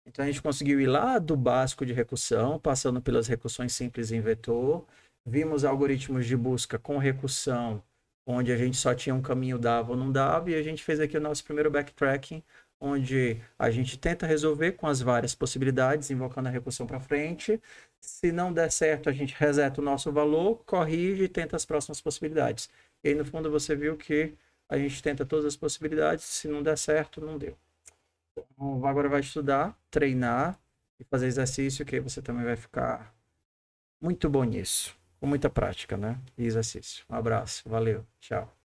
Então a gente conseguiu ir lá do básico de recursão, passando pelas recursões simples em vetor. Vimos algoritmos de busca com recursão, onde a gente só tinha um caminho, dava ou não dava. E a gente fez aqui o nosso primeiro backtracking, onde a gente tenta resolver com as várias possibilidades, invocando a recursão para frente. Se não der certo, a gente reseta o nosso valor, corrige e tenta as próximas possibilidades. E aí, no fundo, você viu que a gente tenta todas as possibilidades. Se não der certo, não deu. Então, agora vai estudar, treinar e fazer exercício, que aí você também vai ficar muito bom nisso. Com muita prática, né? E exercício. Um abraço. Valeu. Tchau.